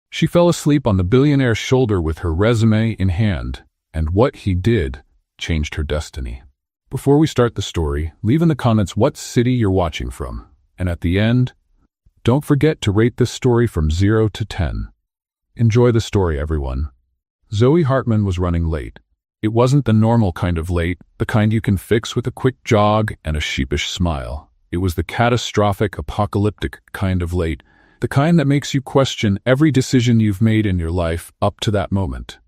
She fell asleep on the billionaire's shoulder with her resume in hand, and what he did changed her destiny. Before we start the story, leave in the comments what city you're watching from. And at the end, don't forget to rate this story from 0 to 10. Enjoy the story, everyone. Zoe Hartman was running late. It wasn't the normal kind of late, the kind you can fix with a quick jog and a sheepish smile. It was the catastrophic, apocalyptic kind of late, the kind that makes you question every decision you've made in your life up to that moment.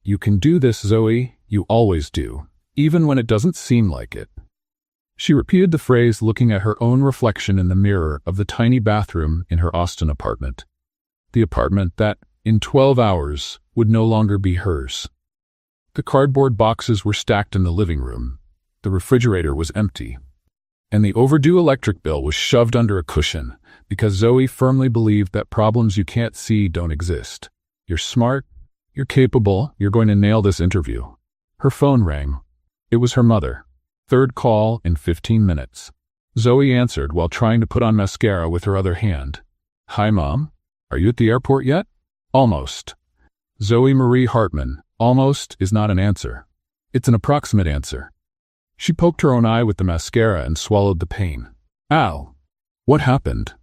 You can do this, Zoe. You always do, even when it doesn't seem like it. She repeated the phrase, looking at her own reflection in the mirror of the tiny bathroom in her Austin apartment. The apartment that, in 12 hours, would no longer be hers. The cardboard boxes were stacked in the living room. The refrigerator was empty. And the overdue electric bill was shoved under a cushion, because Zoe firmly believed that problems you can't see don't exist. You're smart, you're capable, you're going to nail this interview. Her phone rang. It was her mother. Third call in 15 minutes. Zoe answered while trying to put on mascara with her other hand. Hi, Mom. Are you at the airport yet? Almost. Zoe Marie Hartman. Almost is not an answer. It's an approximate answer. She poked her own eye with the mascara and swallowed the pain. Ow. What happened?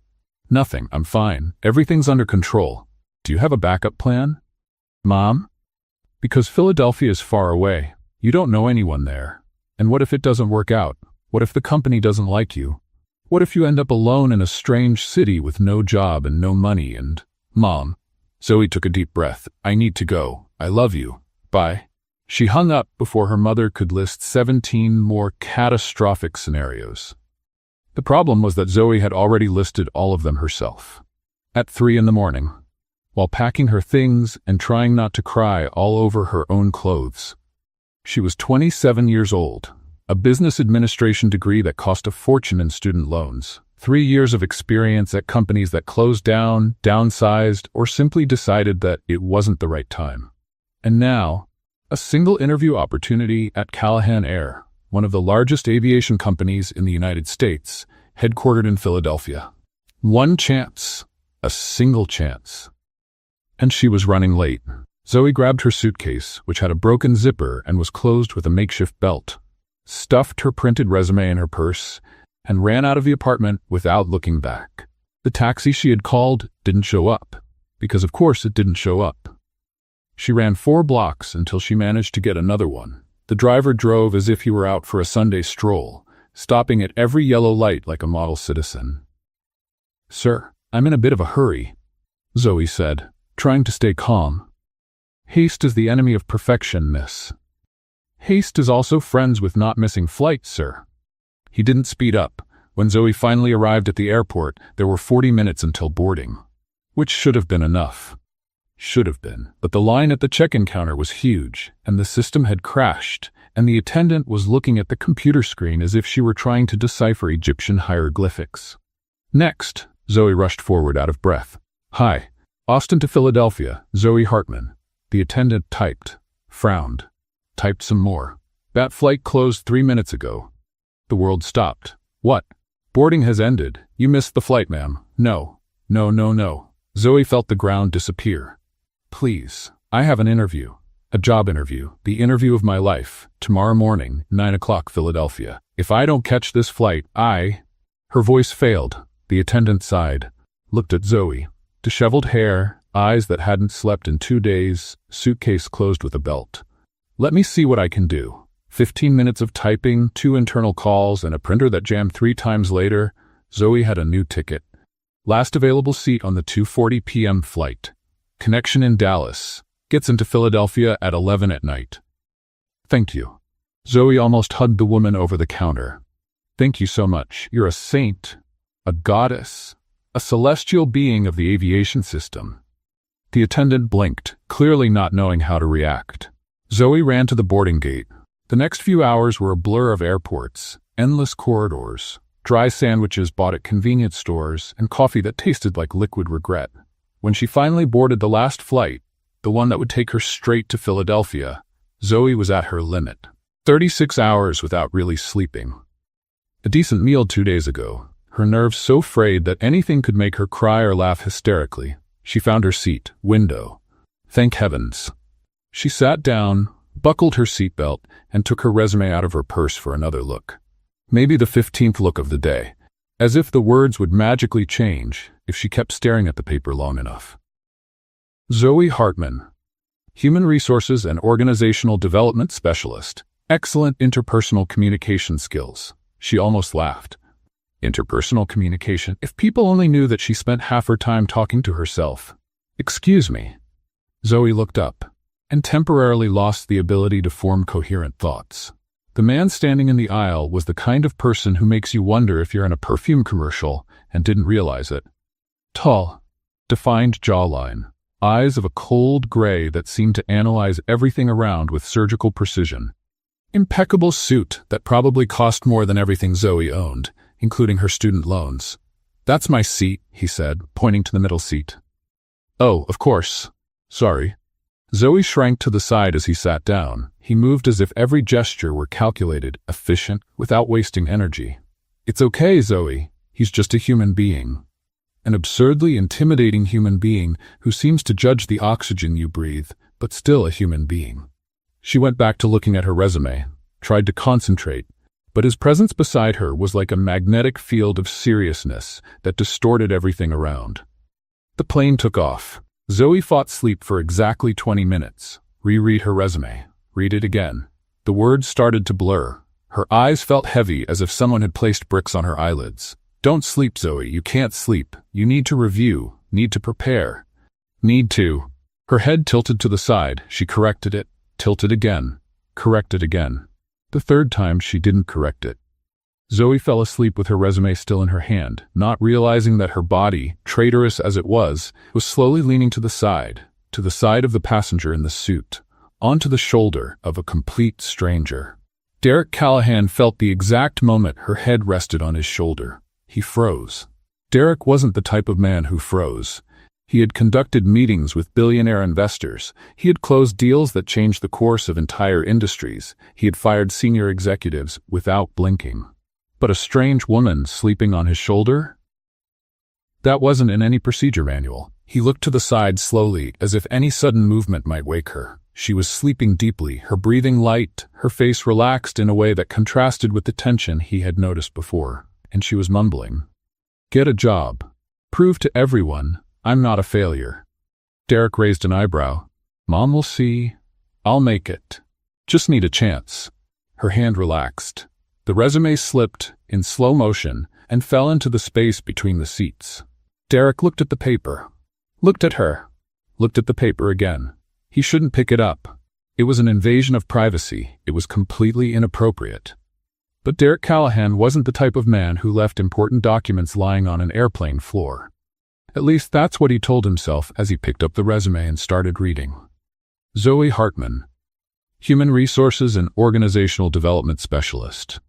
Nothing. I'm fine. Everything's under control. Do you have a backup plan? Mom? Because Philadelphia is far away. You don't know anyone there. And what if it doesn't work out? What if the company doesn't like you? What if you end up alone in a strange city with no job and no money and... Mom. Zoe took a deep breath. I need to go. I love you. Bye. She hung up before her mother could list 17 more catastrophic scenarios. The problem was that Zoe had already listed all of them herself. At 3 a.m, while packing her things and trying not to cry all over her own clothes. She was 27 years old, a business administration degree that cost a fortune in student loans, 3 years of experience at companies that closed down, downsized, or simply decided that it wasn't the right time. And now, a single interview opportunity at Callahan Air, one of the largest aviation companies in the United States, headquartered in Philadelphia. One chance, a single chance. And she was running late. Zoe grabbed her suitcase, which had a broken zipper and was closed with a makeshift belt, stuffed her printed resume in her purse, and ran out of the apartment without looking back. The taxi she had called didn't show up, because of course it didn't show up. She ran 4 blocks until she managed to get another one. The driver drove as if he were out for a Sunday stroll, stopping at every yellow light like a model citizen. Sir, I'm in a bit of a hurry, Zoe said, trying to stay calm. Haste is the enemy of perfection, miss. Haste is also friends with not missing flights, sir. He didn't speed up. When Zoe finally arrived at the airport, there were 40 minutes until boarding. Which should have been enough. Should have been. But the line at the check-in counter was huge, and the system had crashed, and the attendant was looking at the computer screen as if she were trying to decipher Egyptian hieroglyphics. Next, Zoe rushed forward out of breath. Hi. Austin to Philadelphia, Zoe Hartman. The attendant typed, frowned, typed some more. That flight closed 3 minutes ago. The world stopped. What? Boarding has ended. You missed the flight, ma'am. No. No. Zoe felt the ground disappear. Please, I have an interview. A job interview. The interview of my life. Tomorrow morning, 9 o'clock Philadelphia. If I don't catch this flight, Her voice failed. The attendant sighed, looked at Zoe. Disheveled hair, eyes that hadn't slept in 2 days, suitcase closed with a belt. Let me see what I can do. 15 minutes of typing, 2 internal calls, and a printer that jammed 3 times later, Zoe had a new ticket. Last available seat on the 2:40 p.m. flight. Connection in Dallas. Gets into Philadelphia at 11 at night. Thank you. Zoe almost hugged the woman over the counter. Thank you so much. You're a saint, a goddess, a celestial being of the aviation system. The attendant blinked, clearly not knowing how to react. Zoe ran to the boarding gate. The next few hours were a blur of airports, endless corridors, dry sandwiches bought at convenience stores, and coffee that tasted like liquid regret. When she finally boarded the last flight, the one that would take her straight to Philadelphia, Zoe was at her limit. 36 hours without really sleeping. A decent meal 2 days ago, her nerves so frayed that anything could make her cry or laugh hysterically. She found her seat, window. Thank heavens. She sat down, buckled her seatbelt, and took her resume out of her purse for another look. Maybe the 15th look of the day, as if the words would magically change if she kept staring at the paper long enough. Zoe Hartman, Human Resources and Organizational Development Specialist. Excellent interpersonal communication skills. She almost laughed. Interpersonal communication? If people only knew that she spent half her time talking to herself. Excuse me. Zoe looked up and temporarily lost the ability to form coherent thoughts. The man standing in the aisle was the kind of person who makes you wonder if you're in a perfume commercial and didn't realize it. Tall, defined jawline, eyes of a cold gray that seemed to analyze everything around with surgical precision. Impeccable suit that probably cost more than everything Zoe owned, including her student loans. That's my seat, he said, pointing to the middle seat. Oh, of course. Sorry. Zoe shrank to the side as he sat down. He moved as if every gesture were calculated, efficient, without wasting energy. It's okay, Zoe. He's just a human being. An absurdly intimidating human being who seems to judge the oxygen you breathe, but still a human being. She went back to looking at her resume, tried to concentrate, but his presence beside her was like a magnetic field of seriousness that distorted everything around. The plane took off. Zoe fought sleep for exactly 20 minutes. Reread her resume. Read it again. The words started to blur. Her eyes felt heavy as if someone had placed bricks on her eyelids. Don't sleep, Zoe. You can't sleep. You need to review. Need to prepare. Need to. Her head tilted to the side. She corrected it. Tilted again. Corrected again. The third time she didn't correct it. Zoe fell asleep with her resume still in her hand, not realizing that her body, traitorous as it was slowly leaning to the side of the passenger in the suit, onto the shoulder of a complete stranger. Derek Callahan felt the exact moment her head rested on his shoulder. He froze. Derek wasn't the type of man who froze. He had conducted meetings with billionaire investors. He had closed deals that changed the course of entire industries. He had fired senior executives without blinking. But a strange woman sleeping on his shoulder? That wasn't in any procedure manual. He looked to the side slowly, as if any sudden movement might wake her. She was sleeping deeply, her breathing light, her face relaxed in a way that contrasted with the tension he had noticed before. And she was mumbling. Get a job. Prove to everyone I'm not a failure. Derek raised an eyebrow. Mom will see. I'll make it. Just need a chance. Her hand relaxed. The resume slipped in slow motion and fell into the space between the seats. Derek looked at the paper. Looked at her. Looked at the paper again. He shouldn't pick it up. It was an invasion of privacy. It was completely inappropriate. But Derek Callahan wasn't the type of man who left important documents lying on an airplane floor. At least that's what he told himself as he picked up the resume and started reading. Zoe Hartman, Human Resources and Organizational Development Specialist.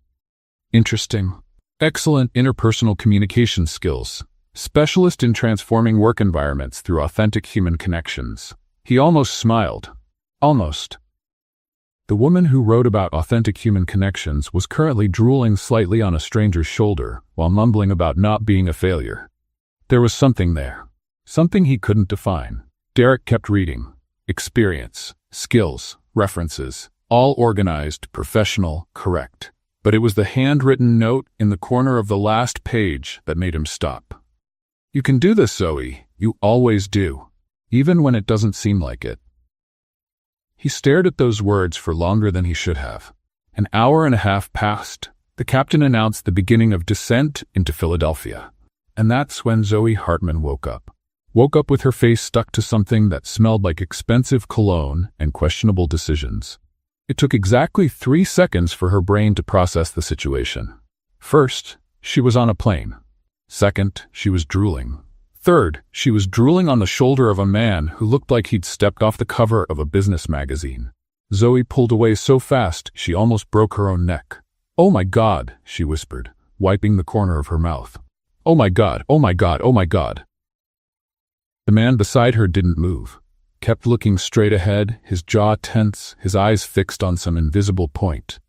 Interesting. Excellent interpersonal communication skills. Specialist in transforming work environments through authentic human connections. He almost smiled. Almost. The woman who wrote about authentic human connections was currently drooling slightly on a stranger's shoulder while mumbling about not being a failure. There was something there. Something he couldn't define. Derek kept reading. Experience, skills, references, all organized, professional, correct. But it was the handwritten note in the corner of the last page that made him stop. You can do this, Zoe. You always do. Even when it doesn't seem like it. He stared at those words for longer than he should have. An hour and a half passed. The captain announced the beginning of descent into Philadelphia. And that's when Zoe Hartman woke up. Woke up with her face stuck to something that smelled like expensive cologne and questionable decisions. It took exactly 3 seconds for her brain to process the situation. First, she was on a plane. Second, she was drooling. Third, she was drooling on the shoulder of a man who looked like he'd stepped off the cover of a business magazine. Zoe pulled away so fast she almost broke her own neck. "Oh my God," she whispered, wiping the corner of her mouth. "Oh my God, oh my God, oh my God." The man beside her didn't move. Kept looking straight ahead, his jaw tense, his eyes fixed on some invisible point.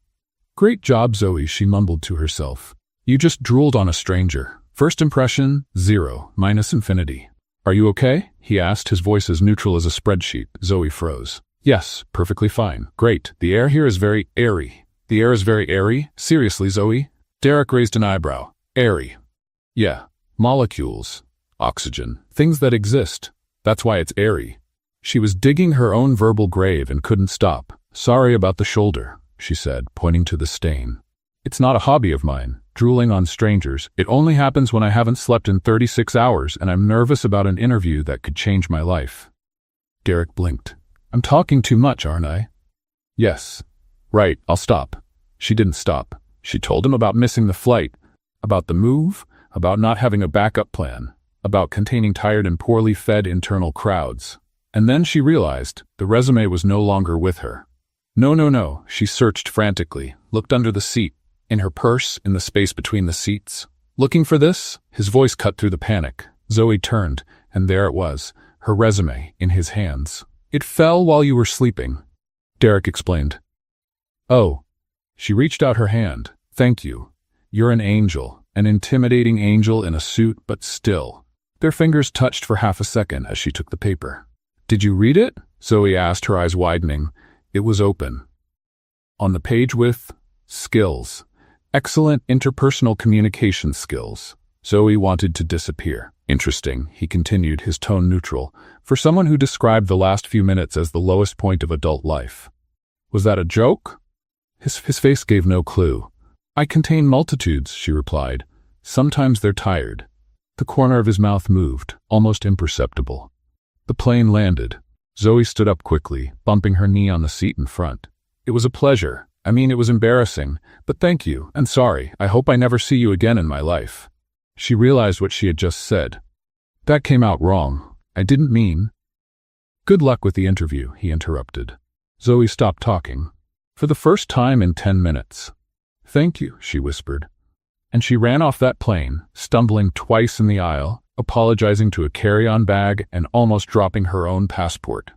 "Great job, Zoe," she mumbled to herself. "You just drooled on a stranger. First impression, 0, minus infinity." Are you okay? He asked, his voice as neutral as a spreadsheet. Zoe froze. Yes, perfectly fine. Great. The air here is very airy. The air is very airy? Seriously, Zoe? Derek raised an eyebrow. Airy. Yeah. Molecules. Oxygen. Things that exist. That's why it's airy. She was digging her own verbal grave and couldn't stop. Sorry about the shoulder, she said, pointing to the stain. It's not a hobby of mine, drooling on strangers. It only happens when I haven't slept in 36 hours and I'm nervous about an interview that could change my life. Derek blinked. I'm talking too much, aren't I? Yes. Right, I'll stop. She didn't stop. She told him about missing the flight, about the move, about not having a backup plan, about containing tired and poorly fed internal crowds. And then she realized the resume was no longer with her. No. She searched frantically, looked under the seat, in her purse, in the space between the seats. Looking for this? His voice cut through the panic. Zoe turned, and there it was, her resume, in his hands. It fell while you were sleeping, Derek explained. Oh. She reached out her hand. Thank you. You're an angel, an intimidating angel in a suit, but still. Their fingers touched for half a second as she took the paper. Did you read it? Zoe asked, her eyes widening. It was open. On the page with skills. Excellent interpersonal communication skills. Zoe wanted to disappear. Interesting, he continued, his tone neutral, for someone who described the last few minutes as the lowest point of adult life. Was that a joke? His face gave no clue. I contain multitudes, she replied. Sometimes they're tired. The corner of his mouth moved, almost imperceptible. The plane landed. Zoe stood up quickly, bumping her knee on the seat in front. It was a pleasure. It was embarrassing, but thank you, and sorry. I hope I never see you again in my life. She realized what she had just said. That came out wrong. I didn't mean. Good luck with the interview, he interrupted. Zoe stopped talking. For the first time in 10 minutes. Thank you, she whispered. And she ran off that plane, stumbling twice in the aisle, apologizing to a carry-on bag and almost dropping her own passport.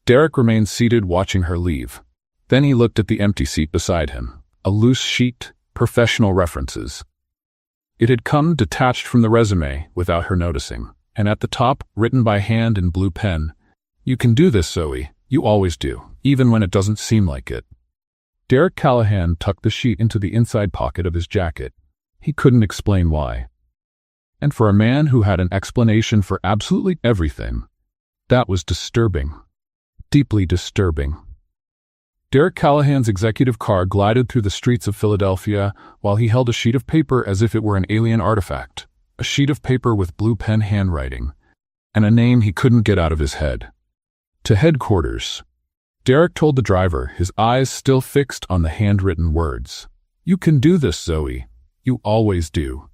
Derek remained seated watching her leave. Then he looked at the empty seat beside him. A loose sheet, professional references. It had come detached from the resume without her noticing, and at the top, written by hand in blue pen, You can do this, Zoe. You always do, even when it doesn't seem like it. Derek Callahan tucked the sheet into the inside pocket of his jacket. He couldn't explain why. And for a man who had an explanation for absolutely everything, that was disturbing. Deeply disturbing. Derek Callahan's executive car glided through the streets of Philadelphia while he held a sheet of paper as if it were an alien artifact, a sheet of paper with blue pen handwriting, and a name he couldn't get out of his head. To headquarters. Derek told the driver, his eyes still fixed on the handwritten words. You can do this, Zoe. You always do.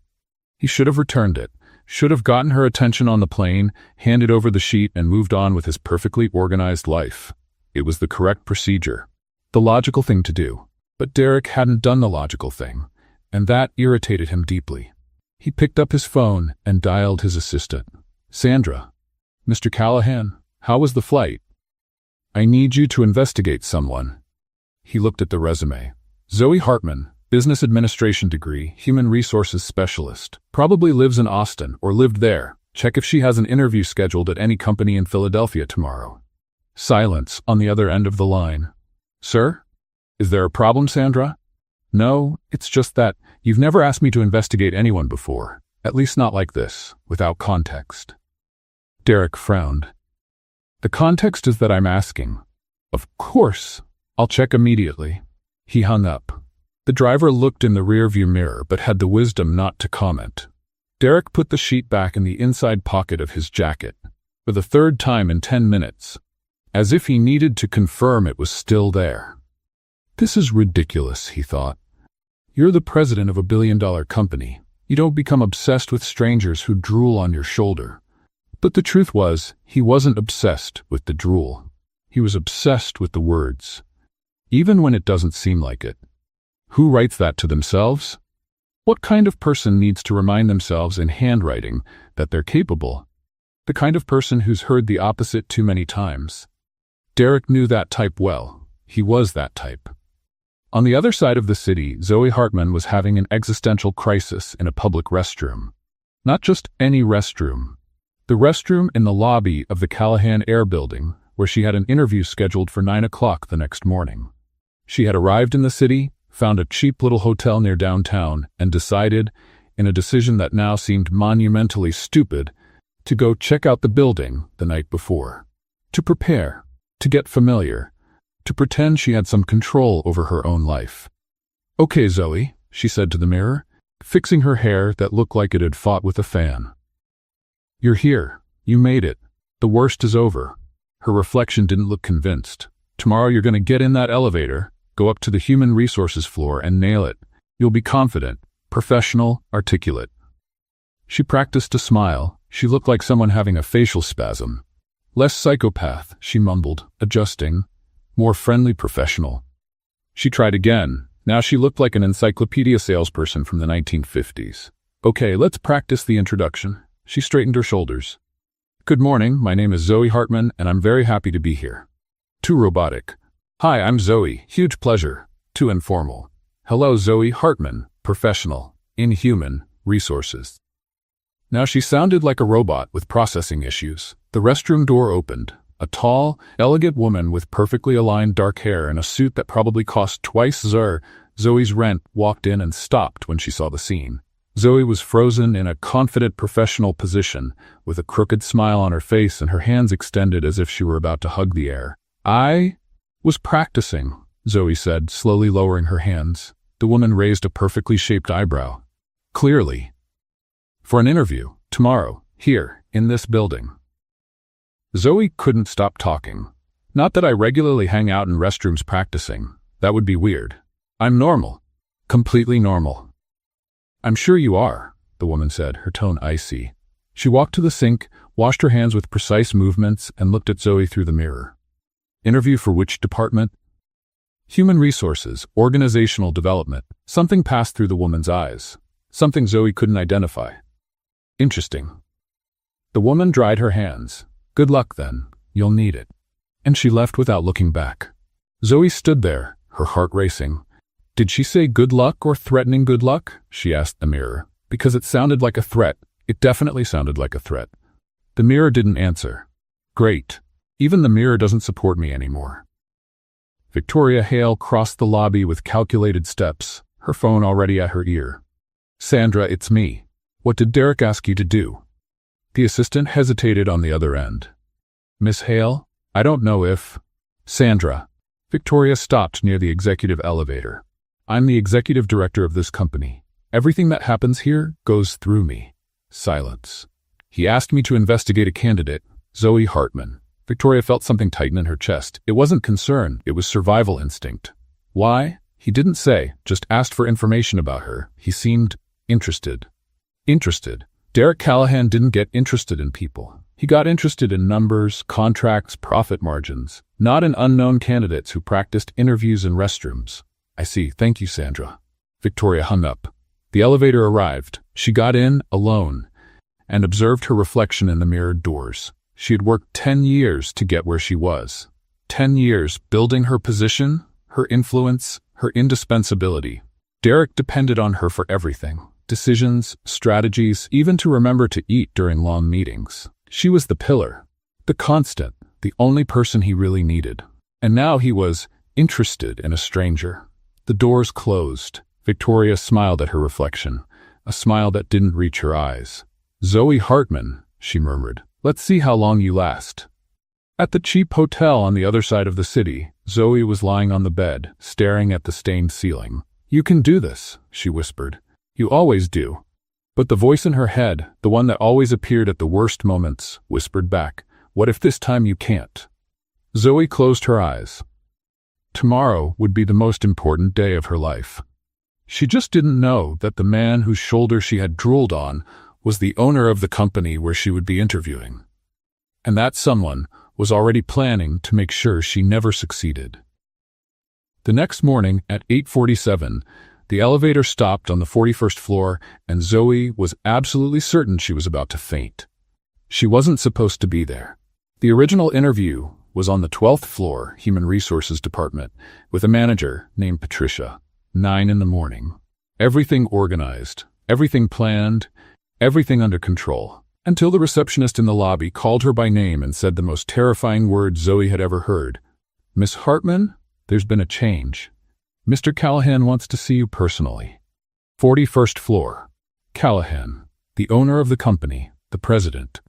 He should have returned it, should have gotten her attention on the plane, handed over the sheet, and moved on with his perfectly organized life. It was the correct procedure. The logical thing to do. But Derek hadn't done the logical thing, and that irritated him deeply. He picked up his phone and dialed his assistant. Sandra. Mr. Callahan, how was the flight? I need you to investigate someone. He looked at the resume. Zoe Hartman, business administration degree, human resources specialist. Probably lives in Austin or lived there. Check if she has an interview scheduled at any company in Philadelphia tomorrow. Silence on the other end of the line. Sir? Is there a problem, Sandra? No, it's just that you've never asked me to investigate anyone before. At least not like this, without context. Derek frowned. The context is that I'm asking. Of course. I'll check immediately. He hung up. The driver looked in the rearview mirror but had the wisdom not to comment. Derek put the sheet back in the inside pocket of his jacket, for the third time in 10 minutes, as if he needed to confirm it was still there. This is ridiculous, he thought. You're the president of a billion-dollar company. You don't become obsessed with strangers who drool on your shoulder. But the truth was, he wasn't obsessed with the drool. He was obsessed with the words, even when it doesn't seem like it. Who writes that to themselves? What kind of person needs to remind themselves in handwriting that they're capable? The kind of person who's heard the opposite too many times. Derek knew that type well. He was that type. On the other side of the city, Zoe Hartman was having an existential crisis in a public restroom. Not just any restroom. The restroom in the lobby of the Callahan Air building, where she had an interview scheduled for 9 o'clock the next morning. She had arrived in the city, found a cheap little hotel near downtown, and decided, in a decision that now seemed monumentally stupid, to go check out the building the night before. To prepare, to get familiar, to pretend she had some control over her own life. "Okay, Zoe," she said to the mirror, fixing her hair that looked like it had fought with a fan. "You're here. You made it. The worst is over." Her reflection didn't look convinced. "Tomorrow you're going to get in that elevator, go up to the human resources floor and nail it. You'll be confident, professional, articulate." She practiced a smile. She looked like someone having a facial spasm. "Less psychopath," she mumbled, adjusting. "More friendly professional." She tried again. Now she looked like an encyclopedia salesperson from the 1950s. "Okay, let's practice the introduction." She straightened her shoulders. "Good morning, my name is Zoe Hartman, and I'm very happy to be here." Too robotic. "Hi, I'm Zoe. Huge pleasure." Too informal. "Hello, Zoe Hartman. Professional. In human resources." Now she sounded like a robot with processing issues. The restroom door opened. A tall, elegant woman with perfectly aligned dark hair and a suit that probably cost twice Zoe's rent walked in and stopped when she saw the scene. Zoe was frozen in a confident professional position, with a crooked smile on her face and her hands extended as if she were about to hug the air. "I was practicing," Zoe said, slowly lowering her hands. The woman raised a perfectly shaped eyebrow. "Clearly. For an interview, tomorrow, here, in this building." Zoe couldn't stop talking. "Not that I regularly hang out in restrooms practicing. That would be weird. I'm normal. Completely normal." "I'm sure you are," the woman said, her tone icy. She walked to the sink, washed her hands with precise movements, and looked at Zoe through the mirror. "Interview for which department?" "Human resources, organizational development." Something passed through the woman's eyes. Something Zoe couldn't identify. "Interesting." The woman dried her hands. "Good luck then. You'll need it." And she left without looking back. Zoe stood there, her heart racing. Did she say good luck or threatening good luck? She asked the mirror. Because it sounded like a threat. It definitely sounded like a threat. The mirror didn't answer. Great. Even the mirror doesn't support me anymore. Victoria Hale crossed the lobby with calculated steps, her phone already at her ear. "Sandra, it's me. What did Derek ask you to do?" The assistant hesitated on the other end. "Miss Hale, I don't know if—" "Sandra." Victoria stopped near the executive elevator. "I'm the executive director of this company. Everything that happens here goes through me." Silence. "He asked me to investigate a candidate, Zoe Hartman." Victoria felt something tighten in her chest. It wasn't concern, it was survival instinct. Why? He didn't say, just asked for information about her. He seemed interested. Interested. Derek Callahan didn't get interested in people. He got interested in numbers, contracts, profit margins, not in unknown candidates who practiced interviews in restrooms. "I see. Thank you, Sandra." Victoria hung up. The elevator arrived. She got in, alone, and observed her reflection in the mirrored doors. She had worked 10 years to get where she was. 10 years building her position, her influence, her indispensability. Derek depended on her for everything. Decisions, strategies, even to remember to eat during long meetings. She was the pillar, the constant, the only person he really needed. And now he was interested in a stranger. The doors closed. Victoria smiled at her reflection, a smile that didn't reach her eyes. "Zoe Hartman," she murmured. "Let's see how long you last." At the cheap hotel on the other side of the city, Zoe was lying on the bed, staring at the stained ceiling. "You can do this," she whispered. "You always do." But the voice in her head, the one that always appeared at the worst moments, whispered back, "What if this time you can't?" Zoe closed her eyes. Tomorrow would be the most important day of her life. She just didn't know that the man whose shoulder she had drooled on was the owner of the company where she would be interviewing. And that someone was already planning to make sure she never succeeded. The next morning at 8:47, the elevator stopped on the 41st floor, and Zoe was absolutely certain she was about to faint. She wasn't supposed to be there. The original interview was on the 12th floor, Human Resources Department, with a manager named Patricia. 9 in the morning. Everything organized, everything planned, everything under control. until the receptionist in the lobby called her by name and said the most terrifying words Zoe had ever heard. "Miss Hartman, there's been a change. Mr. Callahan wants to see you personally." 41st floor. Callahan, the owner of the company, the president,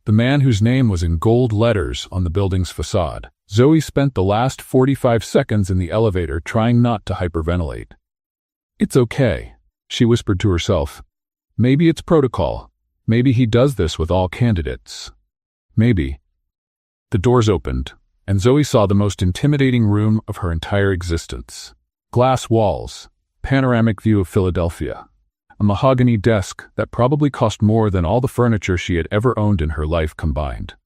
the man whose name was in gold letters on the building's facade. Zoe spent the last 45 seconds in the elevator trying not to hyperventilate. "It's okay," she whispered to herself. "Maybe it's protocol. Maybe he does this with all candidates. Maybe." The doors opened, and Zoe saw the most intimidating room of her entire existence. Glass walls, panoramic view of Philadelphia, a mahogany desk that probably cost more than all the furniture she had ever owned in her life combined.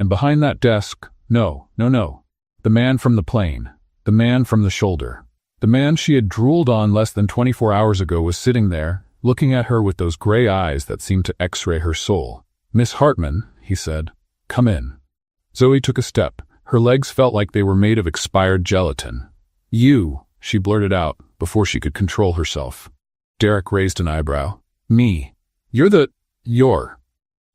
And behind that desk, no, the man from the plane, the man from the shoulder, the man she had drooled on less than 24 hours ago was sitting there, looking at her with those gray eyes that seemed to x-ray her soul. "Miss Hartman," he said, "come in." Zoe took a step. Her legs felt like they were made of expired gelatin. "You," she blurted out before she could control herself. Derek raised an eyebrow. "Me? You're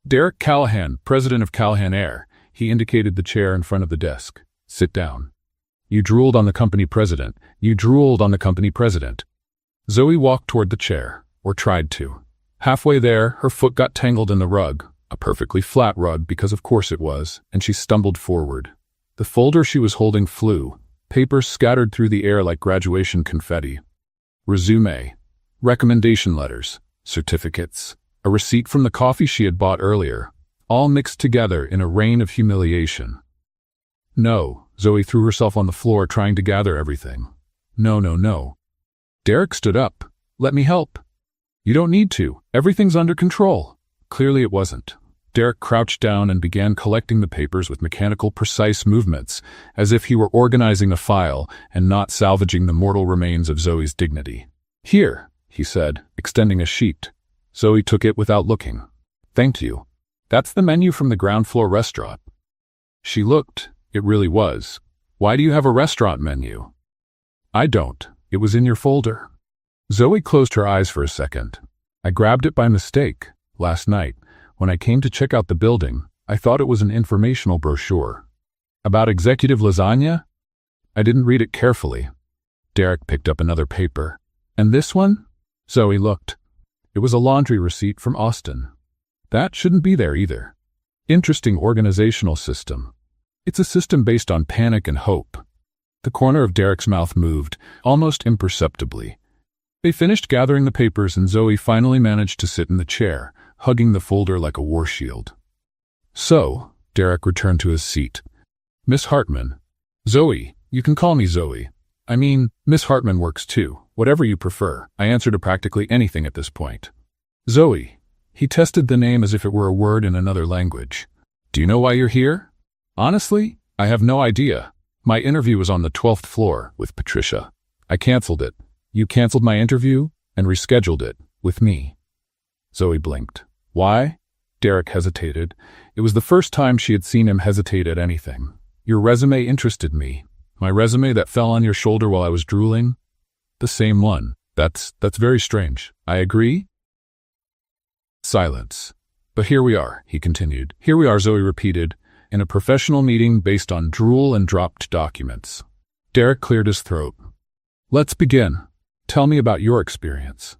Derek Callahan, president of Callahan Air." He indicated the chair in front of the desk. "Sit down. You drooled on the company president. You drooled on the company president." Zoe walked toward the chair, or tried to. Halfway there, her foot got tangled in the rug, a perfectly flat rug because of course it was, and she stumbled forward. The folder she was holding flew, papers scattered through the air like graduation confetti. Resume, recommendation letters, certificates, a receipt from the coffee she had bought earlier, all mixed together in a rain of humiliation. "No," Zoe threw herself on the floor trying to gather everything. No. Derek stood up. "Let me help." "You don't need to. Everything's under control." Clearly it wasn't. Derek crouched down and began collecting the papers with mechanical, precise movements, as if he were organizing a file and not salvaging the mortal remains of Zoe's dignity. "Here," he said, extending a sheet. Zoe took it without looking. "Thank you. That's the menu from the ground floor restaurant." She looked. It really was. "Why do you have a restaurant menu?" "I don't. It was in your folder." Zoe closed her eyes for a second. "I grabbed it by mistake. Last night, when I came to check out the building, I thought it was an informational brochure. About executive lasagna? I didn't read it carefully." Derek picked up another paper. "And this one?" Zoe looked. It was a laundry receipt from Austin. That shouldn't be there either. Interesting organizational system. It's a system based on panic and hope. The corner of Derek's mouth moved, almost imperceptibly. They finished gathering the papers and Zoe finally managed to sit in the chair, hugging the folder like a war shield. "So," Derek returned to his seat. "Miss Hartman." "Zoe, you can call me Zoe. I mean, Miss Hartman works too, whatever you prefer. I answer to practically anything at this point." "Zoe." He tested the name as if it were a word in another language. "Do you know why you're here?" "Honestly, I have no idea. My interview was on the 12th floor with Patricia. I canceled it. You canceled my interview and rescheduled it with me." Zoe blinked. "Why?" Derek hesitated. It was the first time she had seen him hesitate at anything. "Your resume interested me. My resume that fell on your shoulder while I was drooling?" "The same one. That's very strange. I agree." Silence. "But here we are," he continued. "Here we are," Zoe repeated, "in a professional meeting based on drool and dropped documents." Derek cleared his throat. "Let's begin. Tell me about your experience."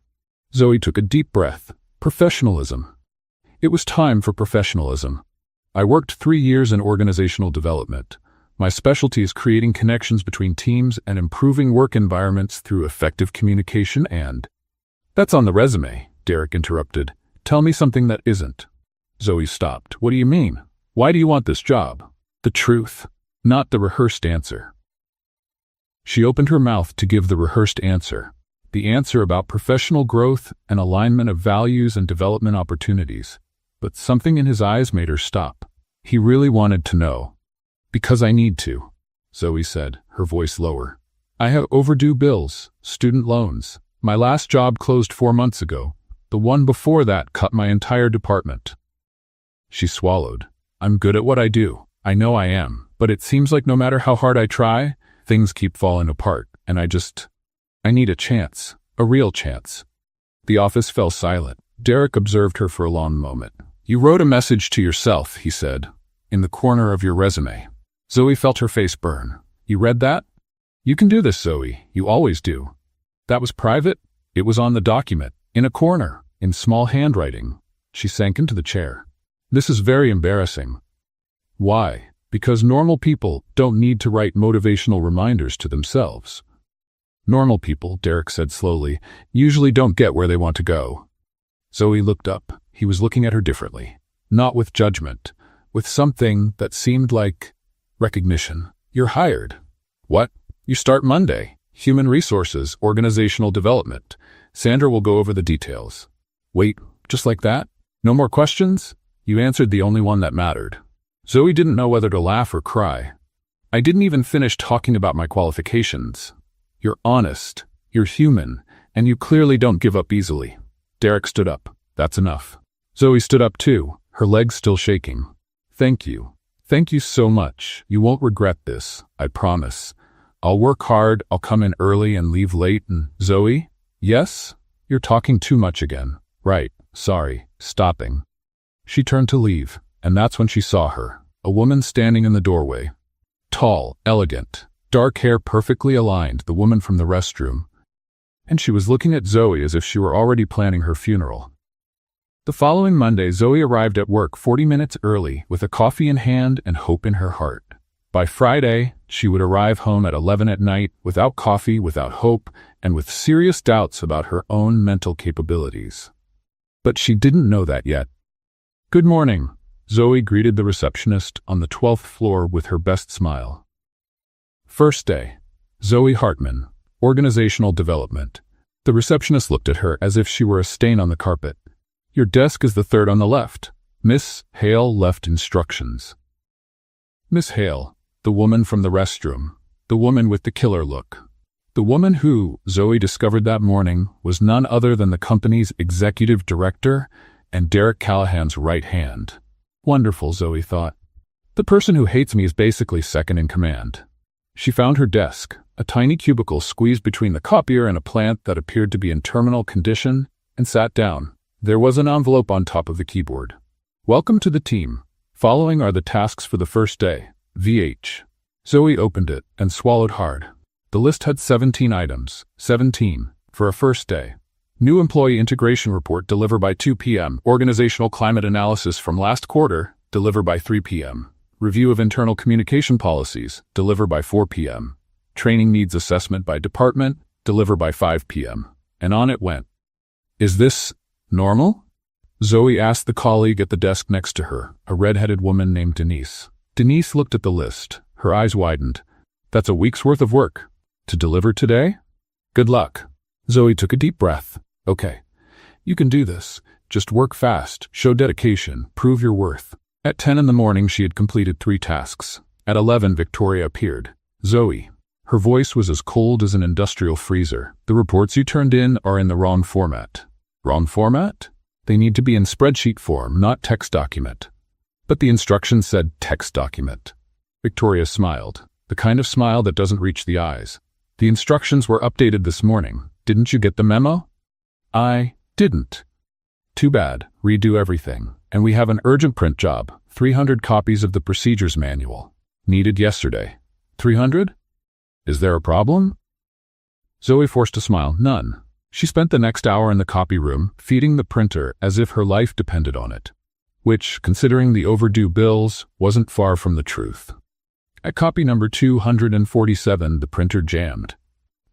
Zoe took a deep breath. Professionalism. It was time for professionalism. "I worked 3 years in organizational development. My specialty is creating connections between teams and improving work environments through effective communication and—" "That's on the resume," Derek interrupted. "Tell me something that isn't." Zoe stopped. "What do you mean? Why do you want this job?" "The truth, not the rehearsed answer." She opened her mouth to give the rehearsed answer. The answer about professional growth and alignment of values and development opportunities. But something in his eyes made her stop. He really wanted to know. "Because I need to," Zoe said, her voice lower. "I have overdue bills, student loans. My last job closed 4 months ago. The one before that cut my entire department." She swallowed. "I'm good at what I do. I know I am. But it seems like no matter how hard I try, things keep falling apart, and I need a chance, a real chance." The office fell silent. Derek observed her for a long moment. You wrote a message to yourself, he said, in the corner of your resume. Zoe felt her face burn. You read that? You can do this, Zoe. You always do. That was private? It was on the document, in a corner, in small handwriting. She sank into the chair. This is very embarrassing. Why? Because normal people don't need to write motivational reminders to themselves. Normal people, Derek said slowly, usually don't get where they want to go. Zoe looked up. He was looking at her differently. Not with judgment, with something that seemed like recognition. You're hired. What? You start Monday. Human resources, organizational development. Sandra will go over the details. Wait, just like that? No more questions? You answered the only one that mattered. Zoe didn't know whether to laugh or cry. I didn't even finish talking about my qualifications. You're honest, you're human, and you clearly don't give up easily. Derek stood up. That's enough. Zoe stood up too, her legs still shaking. Thank you. Thank you so much. You won't regret this, I promise. I'll work hard, I'll come in early and leave late and… Zoe? Yes? You're talking too much again. Right, sorry, stopping. She turned to leave, and that's when she saw her, a woman standing in the doorway. Tall, elegant, dark hair perfectly aligned, the woman from the restroom. And she was looking at Zoe as if she were already planning her funeral. The following Monday, Zoe arrived at work 40 minutes early with a coffee in hand and hope in her heart. By Friday, she would arrive home at 11 at night, without coffee, without hope, and with serious doubts about her own mental capabilities. But she didn't know that yet. Good morning, Zoe greeted the receptionist on the 12th floor with her best smile. First day, Zoe Hartman, Organizational Development. The receptionist looked at her as if she were a stain on the carpet. Your desk is the third on the left. Miss Hale left instructions. Miss Hale, the woman from the restroom, the woman with the killer look. The woman who, Zoe discovered that morning, was none other than the company's executive director and Derek Callahan's right hand. Wonderful, Zoe thought. The person who hates me is basically second in command. She found her desk, a tiny cubicle squeezed between the copier and a plant that appeared to be in terminal condition, and sat down. There was an envelope on top of the keyboard. Welcome to the team. Following are the tasks for the first day. VH. Zoe opened it and swallowed hard. The list had 17 items. 17. For a first day. New employee integration report deliver by 2 p.m. Organizational climate analysis from last quarter, deliver by 3 p.m. Review of internal communication policies, deliver by 4 p.m. Training needs assessment by department, deliver by 5 p.m. And on it went. Is this normal? Zoe asked the colleague at the desk next to her, a red-headed woman named Denise. Denise looked at the list. Her eyes widened. That's a week's worth of work. To deliver today? Good luck. Zoe took a deep breath. Okay. You can do this. Just work fast, show dedication, prove your worth. At 10 in the morning, she had completed 3 tasks. At 11, Victoria appeared. Zoe. Her voice was as cold as an industrial freezer. The reports you turned in are in the wrong format. Wrong format? They need to be in spreadsheet form, not text document. But the instructions said text document. Victoria smiled, the kind of smile that doesn't reach the eyes. The instructions were updated this morning. Didn't you get the memo? I didn't. Too bad. Redo everything. And we have an urgent print job. 300 copies of the procedures manual. Needed yesterday. 300? Is there a problem? Zoe forced a smile. None. She spent the next hour in the copy room, feeding the printer as if her life depended on it. Which, considering the overdue bills, wasn't far from the truth. At copy number 247, the printer jammed.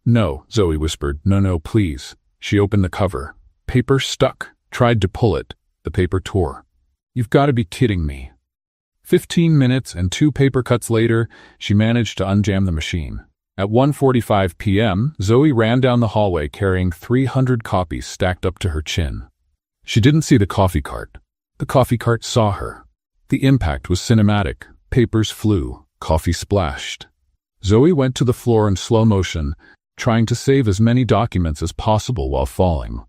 No, Zoe whispered. No, please. She opened the cover. Paper stuck. Tried to pull it. The paper tore. You've got to be kidding me. 15 minutes and 2 paper cuts later, she managed to unjam the machine. At 1:45 p.m., Zoe ran down the hallway carrying 300 copies stacked up to her chin. She didn't see the coffee cart. The coffee cart saw her. The impact was cinematic. Papers flew. Coffee splashed. Zoe went to the floor in slow motion, trying to save as many documents as possible while falling.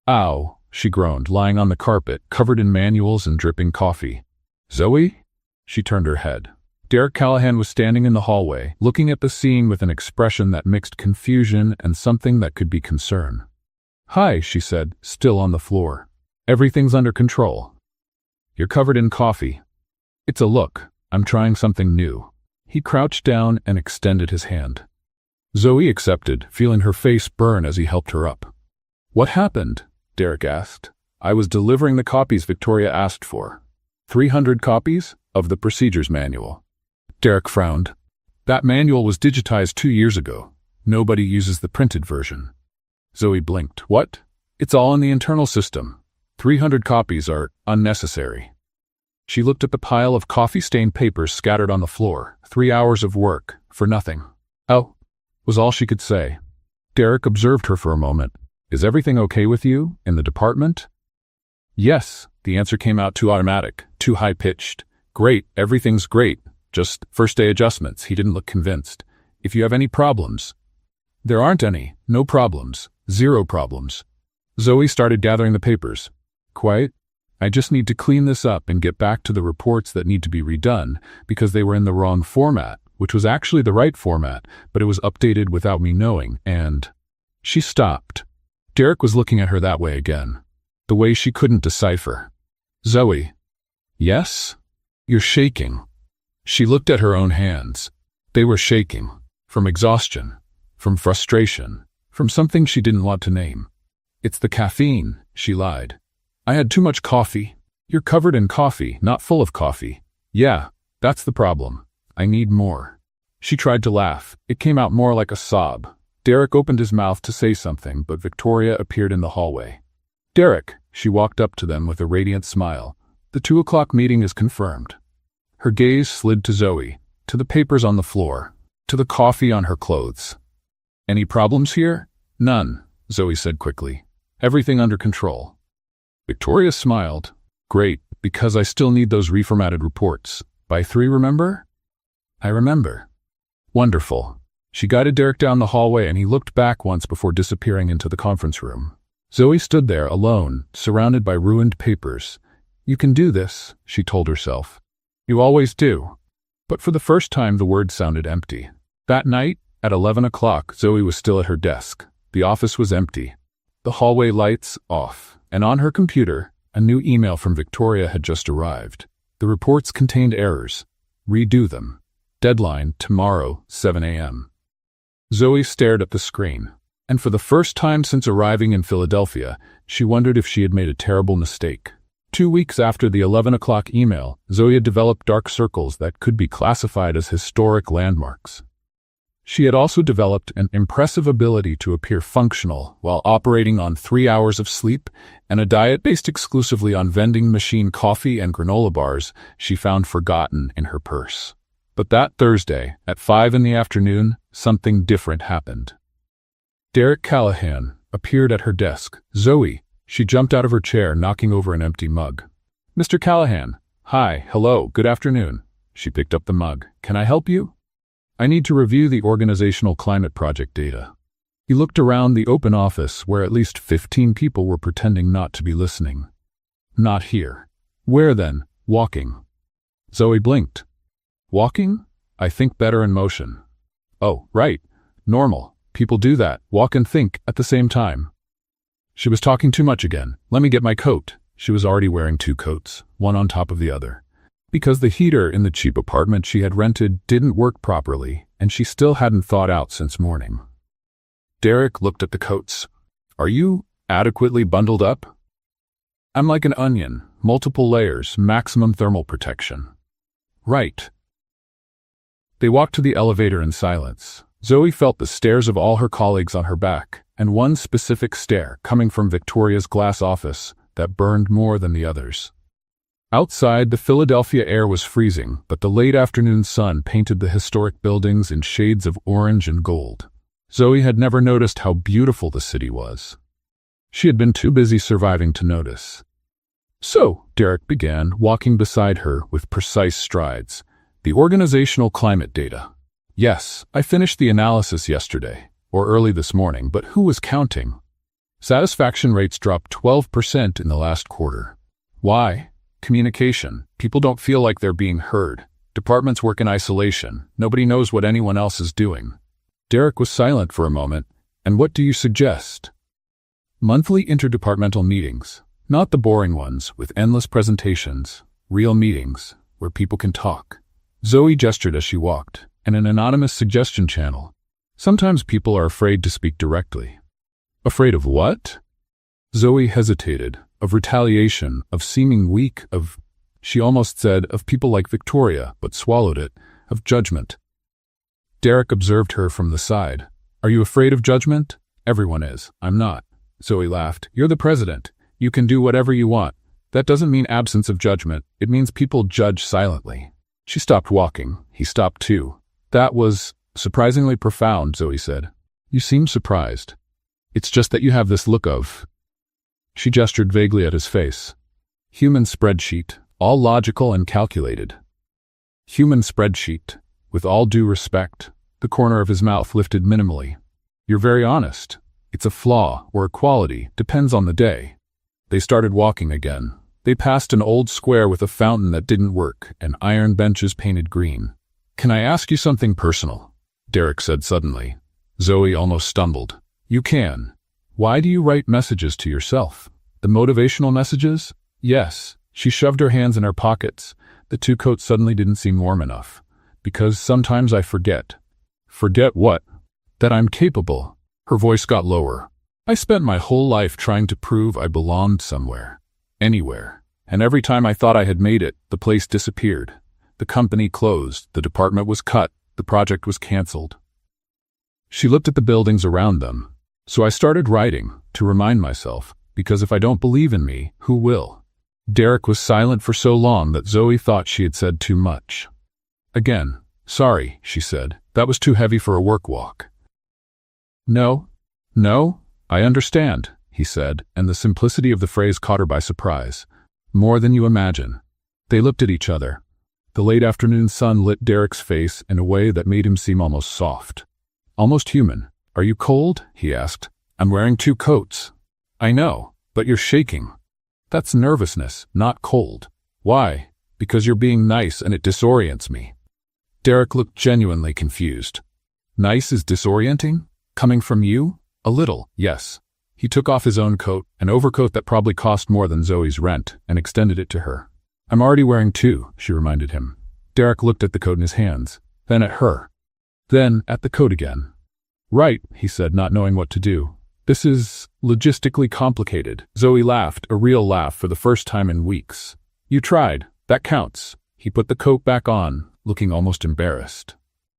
Ow, she groaned, lying on the carpet, covered in manuals and dripping coffee. Zoe? She turned her head. Derek Callahan was standing in the hallway, looking at the scene with an expression that mixed confusion and something that could be concern. Hi, she said, still on the floor. Everything's under control. You're covered in coffee. It's a look. I'm trying something new. He crouched down and extended his hand. Zoe accepted, feeling her face burn as he helped her up. What happened? Derek asked. I was delivering the copies Victoria asked for. 300 copies of the procedures manual. Derek frowned. That manual was digitized 2 years ago. Nobody uses the printed version. Zoe blinked. What? It's all in the internal system. 300 copies are unnecessary. She looked at the pile of coffee-stained papers scattered on the floor. 3 hours of work for nothing. Oh, was all she could say. Derek observed her for a moment. Is everything okay with you in the department? Yes, the answer came out too automatic, too high-pitched. Great, everything's great. Just first-day adjustments. He didn't look convinced. If you have any problems. There aren't any. No problems. Zero problems. Zoe started gathering the papers. Quiet. I just need to clean this up and get back to the reports that need to be redone because they were in the wrong format, which was actually the right format, but it was updated without me knowing, and... She stopped. Derek was looking at her that way again. The way she couldn't decipher. Zoe. Yes? You're shaking. She looked at her own hands. They were shaking. From exhaustion. From frustration. From something she didn't want to name. It's the caffeine, she lied. I had too much coffee. You're covered in coffee, not full of coffee. Yeah, that's the problem. I need more. She tried to laugh. It came out more like a sob. Derek opened his mouth to say something, but Victoria appeared in the hallway. Derek, she walked up to them with a radiant smile. The 2 o'clock meeting is confirmed. Her gaze slid to Zoe, to the papers on the floor, to the coffee on her clothes. Any problems here? None, Zoe said quickly. Everything under control. Victoria smiled. Great, because I still need those reformatted reports. By 3, remember? I remember. Wonderful. She guided Derek down the hallway and he looked back once before disappearing into the conference room. Zoe stood there alone, surrounded by ruined papers. You can do this, she told herself. You always do. But for the first time the words sounded empty. That night, at 11 o'clock, Zoe was still at her desk. The office was empty. The hallway lights off, and on her computer, a new email from Victoria had just arrived. The reports contained errors. Redo them. Deadline tomorrow, 7 a.m. Zoe stared at the screen, and for the first time since arriving in Philadelphia, she wondered if she had made a terrible mistake. 2 weeks after the 11 o'clock email, Zoe had developed dark circles that could be classified as historic landmarks. She had also developed an impressive ability to appear functional while operating on 3 hours of sleep and a diet based exclusively on vending machine coffee and granola bars she found forgotten in her purse. But that Thursday, at 5 in the afternoon, something different happened. Derek Callahan appeared at her desk. Zoe, she jumped out of her chair, knocking over an empty mug. Mr. Callahan. Hi, hello, good afternoon. She picked up the mug. Can I help you? I need to review the organizational climate project data. He looked around the open office where at least 15 people were pretending not to be listening. Not here. Where then? Walking. Zoe blinked. Walking? I think better in motion. Oh, right. Normal. People do that. Walk and think at the same time. She was talking too much again. Let me get my coat. She was already wearing 2 coats, one on top of the other. Because the heater in the cheap apartment she had rented didn't work properly, and she still hadn't thawed out since morning. Derek looked at the coats. Are you adequately bundled up? I'm like an onion. Multiple layers, maximum thermal protection. Right. They walked to the elevator in silence. Zoe felt the stares of all her colleagues on her back, and one specific stare coming from Victoria's glass office that burned more than the others. Outside, the Philadelphia air was freezing, but the late afternoon sun painted the historic buildings in shades of orange and gold. Zoe had never noticed how beautiful the city was. She had been too busy surviving to notice. So, Derek began, walking beside her with precise strides. The organizational climate data. Yes, I finished the analysis yesterday, or early this morning, but who was counting? Satisfaction rates dropped 12% in the last quarter. Why? Communication. People don't feel like they're being heard. Departments work in isolation. Nobody knows what anyone else is doing. Derek was silent for a moment. And what do you suggest? Monthly interdepartmental meetings. Not the boring ones, with endless presentations, real meetings, where people can talk. Zoe gestured as she walked, and an anonymous suggestion channel. Sometimes people are afraid to speak directly. Afraid of what? Zoe hesitated. Of retaliation, of seeming weak, she almost said, of people like Victoria, but swallowed it, of judgment. Derek observed her from the side. Are you afraid of judgment? Everyone is. I'm not. Zoe laughed. You're the president. You can do whatever you want. That doesn't mean absence of judgment. It means people judge silently. She stopped walking. He stopped too. That was surprisingly profound, Zoe said. You seem surprised. It's just that you have this look of... She gestured vaguely at his face. Human spreadsheet, all logical and calculated. Human spreadsheet, with all due respect. The corner of his mouth lifted minimally. You're very honest. It's a flaw or a quality, depends on the day. They started walking again. They passed an old square with a fountain that didn't work and iron benches painted green. Can I ask you something personal? Derek said suddenly. Zoe almost stumbled. You can. Why do you write messages to yourself? The motivational messages? Yes. She shoved her hands in her pockets. The two coats suddenly didn't seem warm enough. Because sometimes I forget. Forget what? That I'm capable. Her voice got lower. I spent my whole life trying to prove I belonged somewhere. Anywhere. And every time I thought I had made it, the place disappeared. The company closed. The department was cut. The project was canceled. She looked at the buildings around them. So I started writing, to remind myself, because if I don't believe in me, who will? Derek was silent for so long that Zoe thought she had said too much. Again, sorry, she said. That was too heavy for a work walk. No, I understand, he said, and the simplicity of the phrase caught her by surprise. More than you imagine. They looked at each other. The late afternoon sun lit Derek's face in a way that made him seem almost soft. Almost human. Are you cold? He asked. I'm wearing 2 coats. I know, but you're shaking. That's nervousness, not cold. Why? Because you're being nice and it disorients me. Derek looked genuinely confused. Nice is disorienting? Coming from you? A little, yes. He took off his own coat, an overcoat that probably cost more than Zoe's rent, and extended it to her. I'm already wearing 2, she reminded him. Derek looked at the coat in his hands, then at her. Then at the coat again. Right, he said, not knowing what to do. This is logistically complicated. Zoe laughed, a real laugh for the first time in weeks. You tried. That counts. He put the coat back on, looking almost embarrassed.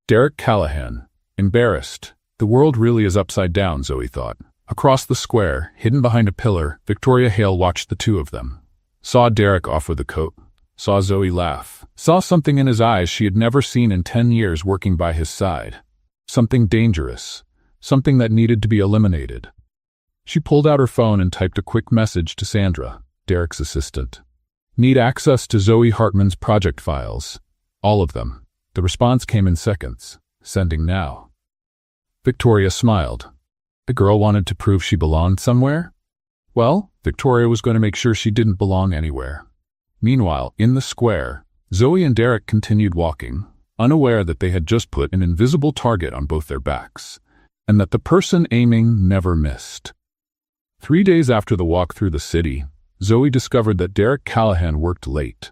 Derek Callahan. Embarrassed. The world really is upside down, Zoe thought. Across the square, hidden behind a pillar, Victoria Hale watched the two of them. Saw Derek offer the coat. Saw Zoe laugh. Saw something in his eyes she had never seen in 10 years working by his side. Something dangerous. Something that needed to be eliminated. She pulled out her phone and typed a quick message to Sandra, Derek's assistant. Need access to Zoe Hartman's project files. All of them. The response came in seconds. Sending now. Victoria smiled. The girl wanted to prove she belonged somewhere? Well, Victoria was going to make sure she didn't belong anywhere. Meanwhile, in the square, Zoe and Derek continued walking, unaware that they had just put an invisible target on both their backs, and that the person aiming never missed. 3 days after the walk through the city, Zoe discovered that Derek Callahan worked late.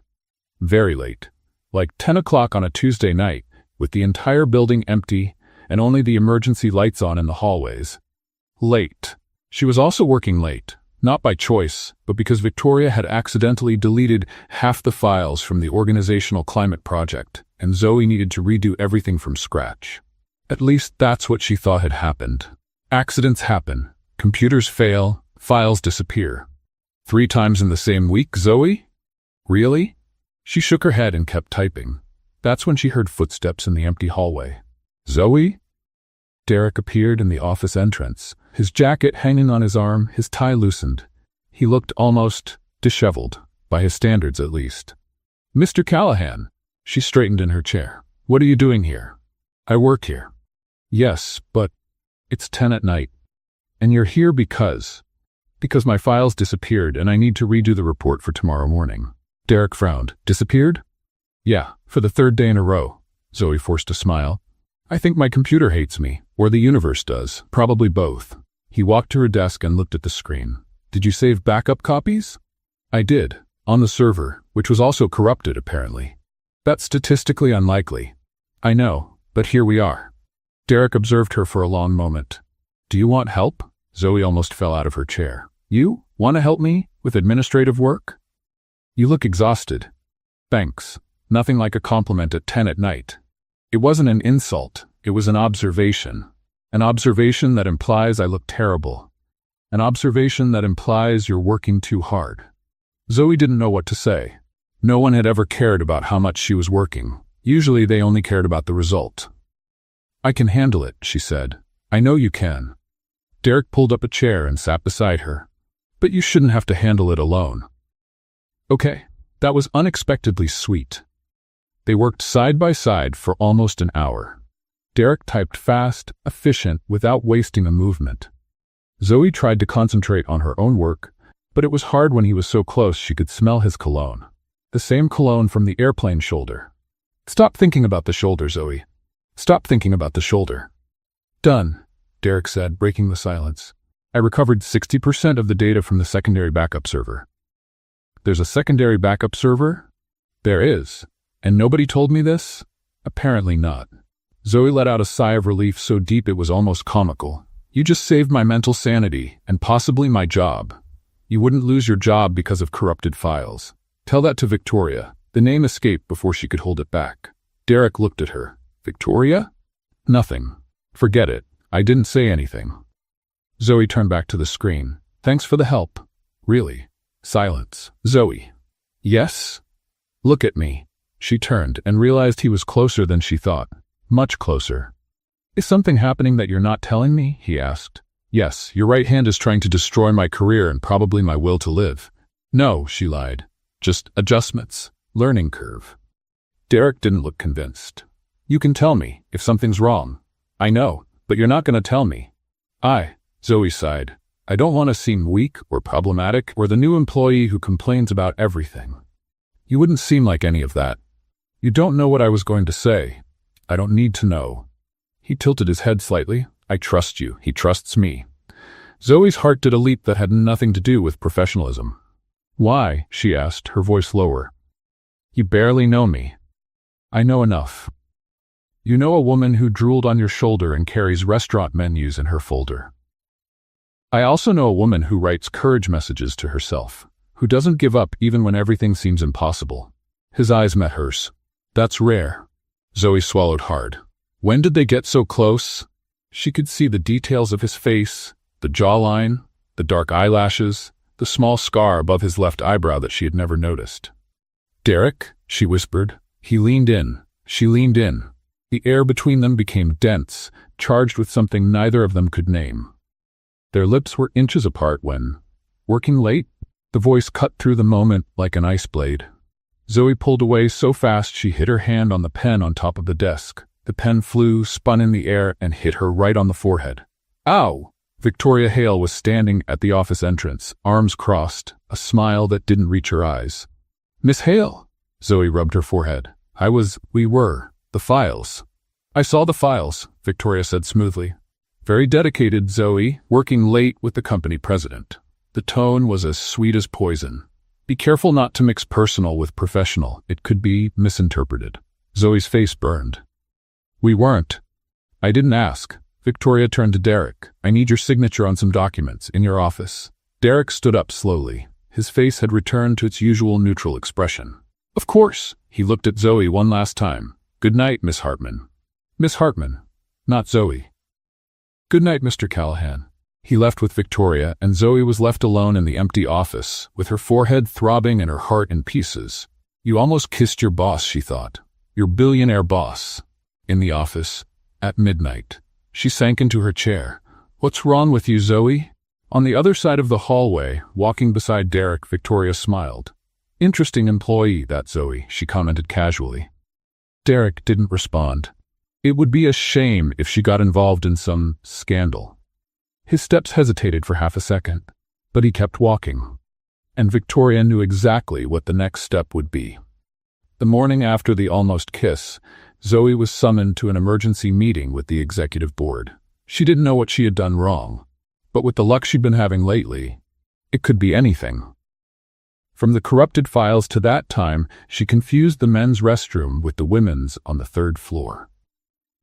Very late. Like 10 o'clock on a Tuesday night, with the entire building empty and only the emergency lights on in the hallways. Late. She was also working late, not by choice, but because Victoria had accidentally deleted half the files from the organizational climate project, and Zoe needed to redo everything from scratch. At least that's what she thought had happened. Accidents happen. Computers fail. Files disappear. 3 times in the same week, Zoe? Really? She shook her head and kept typing. That's when she heard footsteps in the empty hallway. Zoe? Derek appeared in the office entrance, his jacket hanging on his arm, his tie loosened. He looked almost disheveled, by his standards at least. Mr. Callahan. She straightened in her chair. What are you doing here? I work here. Yes, but it's 10 at night. And you're here because my files disappeared and I need to redo the report for tomorrow morning. Derek frowned. Disappeared? Yeah, for the 3rd day in a row. Zoe forced a smile. I think my computer hates me, or the universe does, probably both. He walked to her desk and looked at the screen. Did you save backup copies? I did, on the server, which was also corrupted apparently. That's statistically unlikely. I know, but here we are. Derek observed her for a long moment. Do you want help? Zoe almost fell out of her chair. You want to help me with administrative work? You look exhausted. Thanks. Nothing like a compliment at 10 at night. It wasn't an insult, it was an observation. An observation that implies I look terrible. An observation that implies you're working too hard. Zoe didn't know what to say. No one had ever cared about how much she was working. Usually they only cared about the result. I can handle it, she said. I know you can. Derek pulled up a chair and sat beside her. But you shouldn't have to handle it alone. Okay, that was unexpectedly sweet. They worked side by side for almost an hour. Derek typed fast, efficient, without wasting a movement. Zoe tried to concentrate on her own work, but it was hard when he was so close she could smell his cologne. The same cologne from the airplane shoulder. Stop thinking about the shoulder, Zoe. Stop thinking about the shoulder. Done, Derek said, breaking the silence. I recovered 60% of the data from the secondary backup server. There's a secondary backup server? There is. And nobody told me this? Apparently not. Zoe let out a sigh of relief so deep it was almost comical. You just saved my mental sanity, and possibly my job. You wouldn't lose your job because of corrupted files. Tell that to Victoria. The name escaped before she could hold it back. Derek looked at her. Victoria? Nothing. Forget it. I didn't say anything. Zoe turned back to the screen. Thanks for the help. Really? Silence. Zoe. Yes? Look at me. She turned and realized he was closer than she thought. Much closer. Is something happening that you're not telling me? He asked. Yes, your right hand is trying to destroy my career and probably my will to live. No, she lied. Just adjustments. Learning curve. Derek didn't look convinced. You can tell me if something's wrong. I know, but you're not going to tell me. Zoe sighed. I don't want to seem weak or problematic or the new employee who complains about everything. You wouldn't seem like any of that. You don't know what I was going to say. I don't need to know. He tilted his head slightly. I trust you. He trusts me. Zoe's heart did a leap that had nothing to do with professionalism. Why? She asked, her voice lower. You barely know me. I know enough. You know a woman who drooled on your shoulder and carries restaurant menus in her folder. I also know a woman who writes courage messages to herself, who doesn't give up even when everything seems impossible. His eyes met hers. That's rare. Zoe swallowed hard. When did they get so close? She could see the details of his face, the jawline, the dark eyelashes, the small scar above his left eyebrow that she had never noticed. Derek, she whispered. He leaned in. She leaned in. The air between them became dense, charged with something neither of them could name. Their lips were inches apart when, working late, the voice cut through the moment like an ice blade. Zoe pulled away so fast she hit her hand on the pen on top of the desk. The pen flew, spun in the air, and hit her right on the forehead. Ow! Victoria Hale was standing at the office entrance, arms crossed, a smile that didn't reach her eyes. Miss Hale! Zoe rubbed her forehead. We were. The files. I saw the files, Victoria said smoothly. Very dedicated, Zoe, working late with the company president. The tone was as sweet as poison. Be careful not to mix personal with professional. It could be misinterpreted. Zoe's face burned. We weren't. I didn't ask. Victoria turned to Derek. I need your signature on some documents in your office. Derek stood up slowly. His face had returned to its usual neutral expression. Of course. He looked at Zoe one last time. Good night, Miss Hartman. Miss Hartman, not Zoe. Good night, Mr. Callahan. He left with Victoria, and Zoe was left alone in the empty office, with her forehead throbbing and her heart in pieces. You almost kissed your boss, she thought. Your billionaire boss. In the office, at midnight. She sank into her chair. What's wrong with you, Zoe? On the other side of the hallway, walking beside Derek, Victoria smiled. Interesting employee, that Zoe, she commented casually. Derek didn't respond. It would be a shame if she got involved in some scandal. His steps hesitated for half a second, but he kept walking. And Victoria knew exactly what the next step would be. The morning after the almost kiss, Zoe was summoned to an emergency meeting with the executive board. She didn't know what she had done wrong, but with the luck she'd been having lately, it could be anything. From the corrupted files to that time, she confused the men's restroom with the women's on the third floor.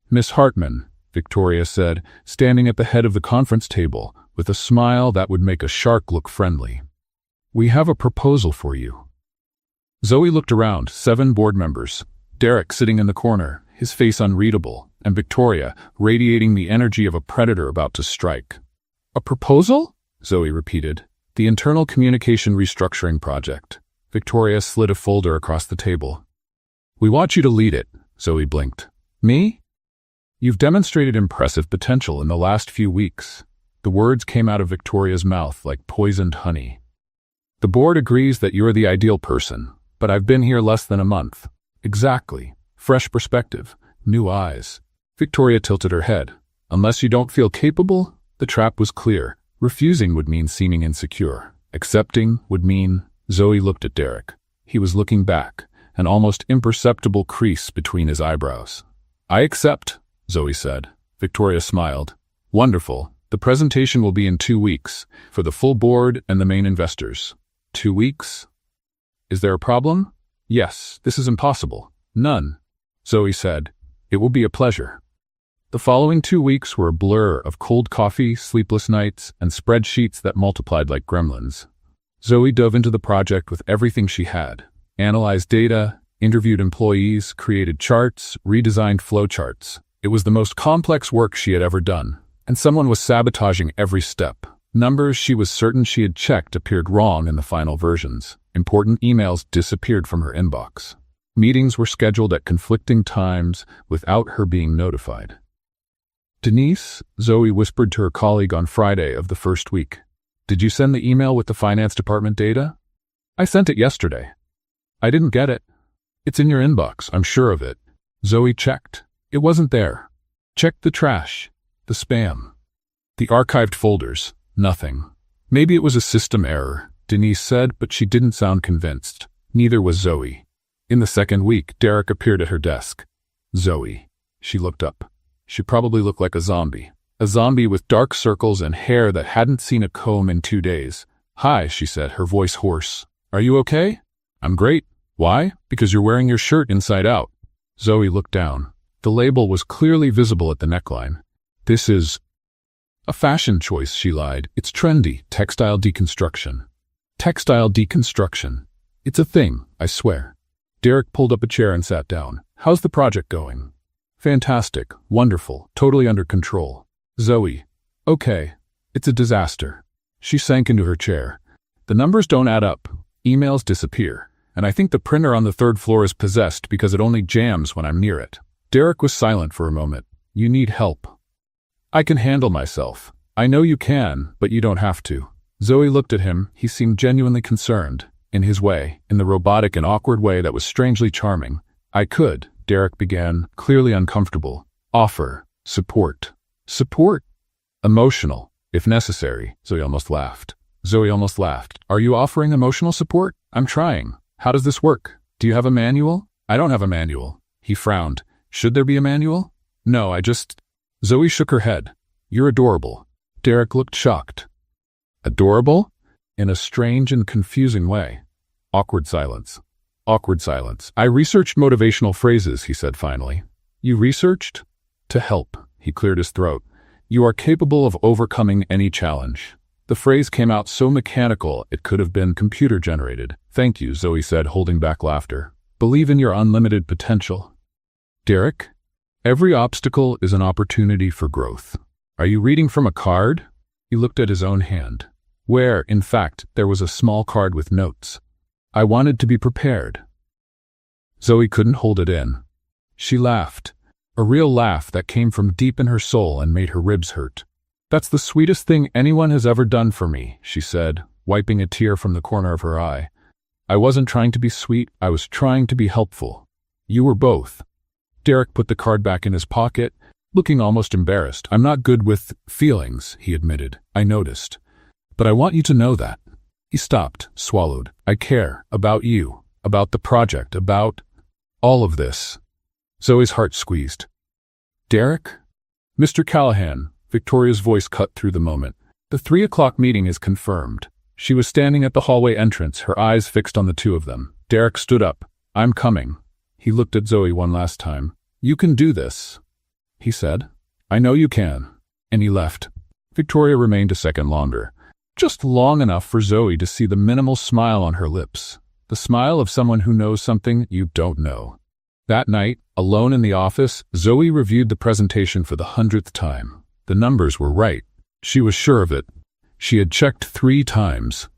"Miss Hartman," Victoria said, standing at the head of the conference table, with a smile that would make a shark look friendly. "We have a proposal for you." Zoe looked around, 7 board members. Derek sitting in the corner, his face unreadable, and Victoria, radiating the energy of a predator about to strike. "A proposal?" Zoe repeated. "The internal communication restructuring project." Victoria slid a folder across the table. "We want you to lead it," Zoe blinked. "Me?" "You've demonstrated impressive potential in the last few weeks." The words came out of Victoria's mouth like poisoned honey. "The board agrees that you're the ideal person, but I've been here less than a month." "Exactly. Fresh perspective. New eyes." Victoria tilted her head. "Unless you don't feel capable?" The trap was clear. Refusing would mean seeming insecure. Accepting would mean— Zoe looked at Derek. He was looking back, an almost imperceptible crease between his eyebrows. "I accept," Zoe said. Victoria smiled. "Wonderful. The presentation will be in 2 weeks, for the full board and the main investors." 2 weeks? "Is there a problem?" "Yes, this is impossible." "None," Zoe said. "It will be a pleasure." The following 2 weeks were a blur of cold coffee, sleepless nights, and spreadsheets that multiplied like gremlins. Zoe dove into the project with everything she had. Analyzed data, interviewed employees, created charts, redesigned flowcharts. It was the most complex work she had ever done, and someone was sabotaging every step. Numbers she was certain she had checked appeared wrong in the final versions. Important emails disappeared from her inbox. Meetings were scheduled at conflicting times without her being notified. "Denise," Zoe whispered to her colleague on Friday of the first week, "did you send the email with the finance department data?" "I sent it yesterday." "I didn't get it." "It's in your inbox, I'm sure of it." Zoe checked. It wasn't there. Checked the trash, the spam, the archived folders. Nothing. "Maybe it was a system error," Denise said, but she didn't sound convinced. Neither was Zoe. In the second week, Derek appeared at her desk. "Zoe." She looked up. She probably looked like a zombie. A zombie with dark circles and hair that hadn't seen a comb in 2 days. "Hi," she said, her voice hoarse. "Are you okay?" "I'm great." "Why?" "Because you're wearing your shirt inside out." Zoe looked down. The label was clearly visible at the neckline. "This is a fashion choice," she lied. "It's trendy. Textile deconstruction." "Textile deconstruction. It's a thing, I swear." Derek pulled up a chair and sat down. "How's the project going?" "Fantastic. Wonderful. Totally under control." Zoe. "Okay. It's a disaster." She sank into her chair. "The numbers don't add up. Emails disappear. And I think the printer on the 3rd floor is possessed because it only jams when I'm near it." Derek was silent for a moment. "You need help." "I can handle myself." "I know you can, but you don't have to." Zoe looked at him. He seemed genuinely concerned. In his way, in the robotic and awkward way that was strangely charming. "I could," Derek began, clearly uncomfortable. "Offer. Support." "Support?" "Emotional, if necessary." Zoe almost laughed. "Are you offering emotional support?" "I'm trying." "How does this work? Do you have a manual?" "I don't have a manual." He frowned. "Should there be a manual?" "No, I just—" Zoe shook her head. "You're adorable." Derek looked shocked. "Adorable?" In a strange and confusing way. Awkward silence. Awkward silence. "I researched motivational phrases," he said finally. "You researched?" "To help." He cleared his throat. "You are capable of overcoming any challenge." The phrase came out so mechanical it could have been computer-generated. "Thank you," Zoe said, holding back laughter. "Believe in your unlimited potential." "Derek, every obstacle is an opportunity for growth. Are you reading from a card?" He looked at his own hand, where, in fact, there was a small card with notes. "I wanted to be prepared." Zoe couldn't hold it in. She laughed, a real laugh that came from deep in her soul and made her ribs hurt. "That's the sweetest thing anyone has ever done for me," she said, wiping a tear from the corner of her eye. "I wasn't trying to be sweet, I was trying to be helpful. You were both." Derek put the card back in his pocket, looking almost embarrassed. "I'm not good with feelings," he admitted. "I noticed. But I want you to know that." He stopped, swallowed. "I care about you, about the project, about all of this." Zoe's heart squeezed. "Derek?" "Mr. Callahan," Victoria's voice cut through the moment. "The 3 o'clock meeting is confirmed. She was standing at the hallway entrance, her eyes fixed on the two of them. Derek stood up. "I'm coming." He looked at Zoe one last time. "You can do this," he said. "I know you can." And he left. Victoria remained a second longer, just long enough for Zoe to see the minimal smile on her lips, the smile of someone who knows something you don't know. That night, alone in the office, Zoe reviewed the presentation for the 100th time. The numbers were right. She was sure of it. She had checked 3 times.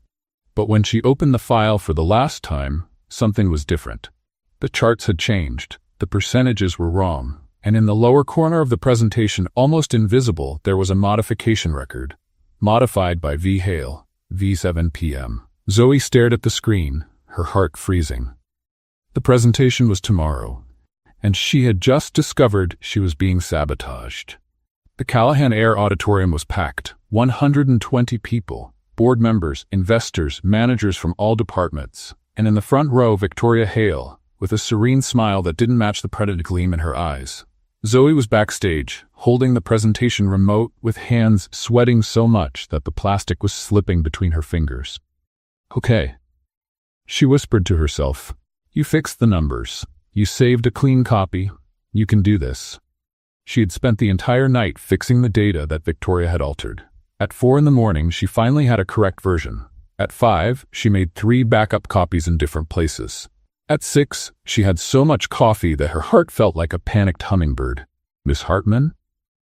But when she opened the file for the last time, something was different. The charts had changed. The percentages were wrong. And in the lower corner of the presentation, almost invisible, there was a modification record. Modified by V. Hale, V7 p.m. Zoe stared at the screen, her heart freezing. The presentation was tomorrow, and she had just discovered she was being sabotaged. The Callahan Air auditorium was packed, 120 people, board members, investors, managers from all departments, and in the front row, Victoria Hale, with a serene smile that didn't match the predator gleam in her eyes. Zoe was backstage, holding the presentation remote with hands sweating so much that the plastic was slipping between her fingers. "Okay," she whispered to herself. "You fixed the numbers. You saved a clean copy. You can do this." She had spent the entire night fixing the data that Victoria had altered. At 4 in the morning, she finally had a correct version. At 5, she made 3 backup copies in different places. At 6, she had so much coffee that her heart felt like a panicked hummingbird. "Miss Hartman?"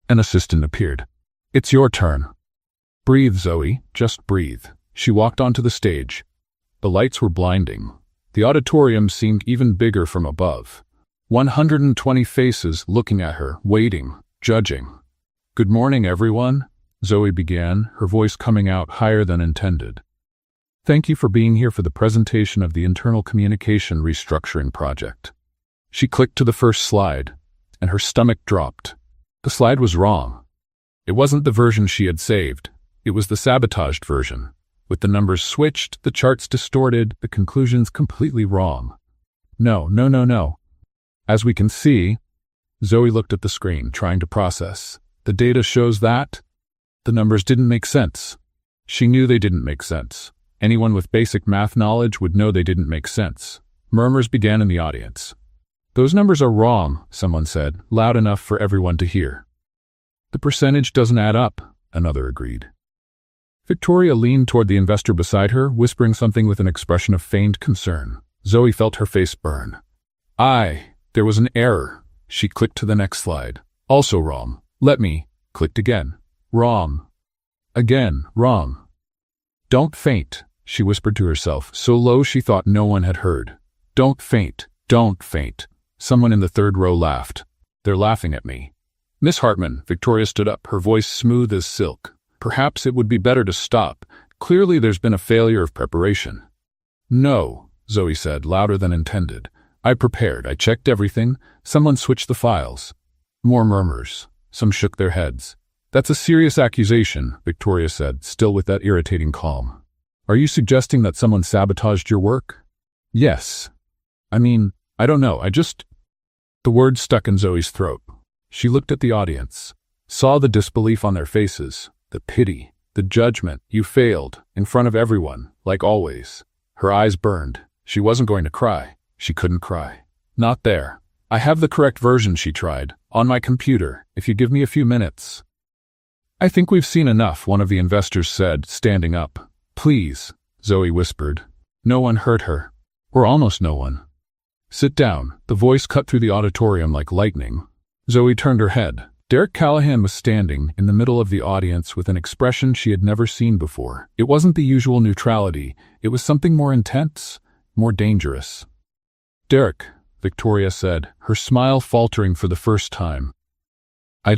An assistant appeared. "It's your turn." "Breathe, Zoe, just breathe." She walked onto the stage. The lights were blinding. The auditorium seemed even bigger from above. 120 faces looking at her, waiting, judging. "Good morning, everyone," Zoe began, her voice coming out higher than intended. "Thank you for being here for the presentation of the Internal Communication Restructuring Project." She clicked to the first slide, and her stomach dropped. The slide was wrong. It wasn't the version she had saved. It was the sabotaged version. With the numbers switched, the charts distorted, the conclusions completely wrong. No. As we can see, Zoe looked at the screen, trying to process. The data shows that the numbers didn't make sense. She knew they didn't make sense. Anyone with basic math knowledge would know they didn't make sense. Murmurs began in the audience. "Those numbers are wrong," someone said, loud enough for everyone to hear. "The percentage doesn't add up," another agreed. Victoria leaned toward the investor beside her, whispering something with an expression of feigned concern. Zoe felt her face burn. There was an error." She clicked to the next slide. "Also wrong. Let me." Clicked again. "Wrong. Again, wrong." "Don't faint," she whispered to herself, so low she thought no one had heard. "Don't faint. Don't faint." Someone in the third row laughed. "They're laughing at me." "Miss Hartman," Victoria stood up, her voice smooth as silk. "Perhaps it would be better to stop. Clearly there's been a failure of preparation." "No," Zoe said, louder than intended. "I prepared. I checked everything. Someone switched the files." More murmurs. Some shook their heads. "That's a serious accusation," Victoria said, still with that irritating calm. "Are you suggesting that someone sabotaged your work?" "Yes. I don't know. The words stuck in Zoe's throat. She looked at the audience, saw the disbelief on their faces, the pity, the judgment. "You failed, in front of everyone, like always." Her eyes burned. She wasn't going to cry. She couldn't cry. "Not there. I have the correct version," she tried. "On my computer, if you give me a few minutes." "I think we've seen enough," one of the investors said, standing up. "Please," Zoe whispered. No one heard her. Or almost no one. "Sit down." The voice cut through the auditorium like lightning. Zoe turned her head. Derek Callahan was standing in the middle of the audience with an expression she had never seen before. It wasn't the usual neutrality. It was something more intense, more dangerous. "Derek," Victoria said, her smile faltering for the first time. "I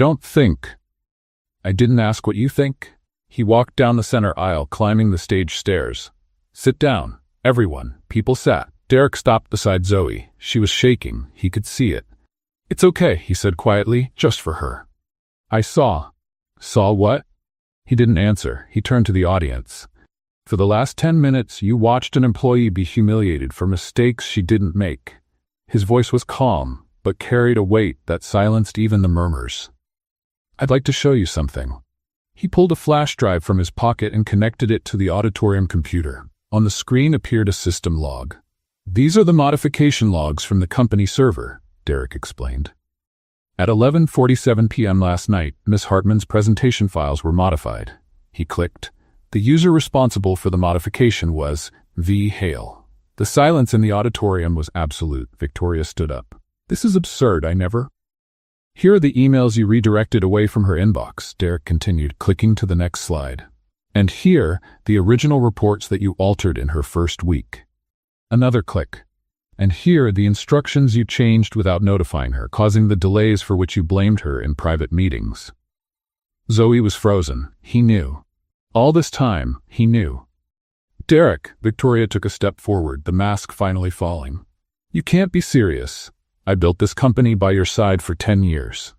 didn't ask what you think." He walked down the center aisle, climbing the stage stairs. "Sit down, everyone." People sat. Derek stopped beside Zoe. She was shaking. He could see it. "It's okay," he said quietly, "just for her." "I saw." "Saw what?" He didn't answer. He turned to the audience. "For the last 10 minutes, you watched an employee be humiliated for mistakes she didn't make." His voice was calm, but carried a weight that silenced even the murmurs. "I'd like to show you something." He pulled a flash drive from his pocket and connected it to the auditorium computer. On the screen appeared a system log. "These are the modification logs from the company server," Derek explained. At 11:47 p.m. last night, Miss Hartman's presentation files were modified. He clicked. The user responsible for the modification was V. Hale. The silence in the auditorium was absolute. Victoria stood up. "This is absurd, I never—" "Here are the emails you redirected away from her inbox," Derek continued, clicking to the next slide. "And here, the original reports that you altered in her first week." Another click. "And here, the instructions you changed without notifying her, causing the delays for which you blamed her in private meetings." Zoe was frozen. He knew. All this time, he knew. "Derek," Victoria took a step forward, the mask finally falling. "You can't be serious. I built this company by your side for 10 years.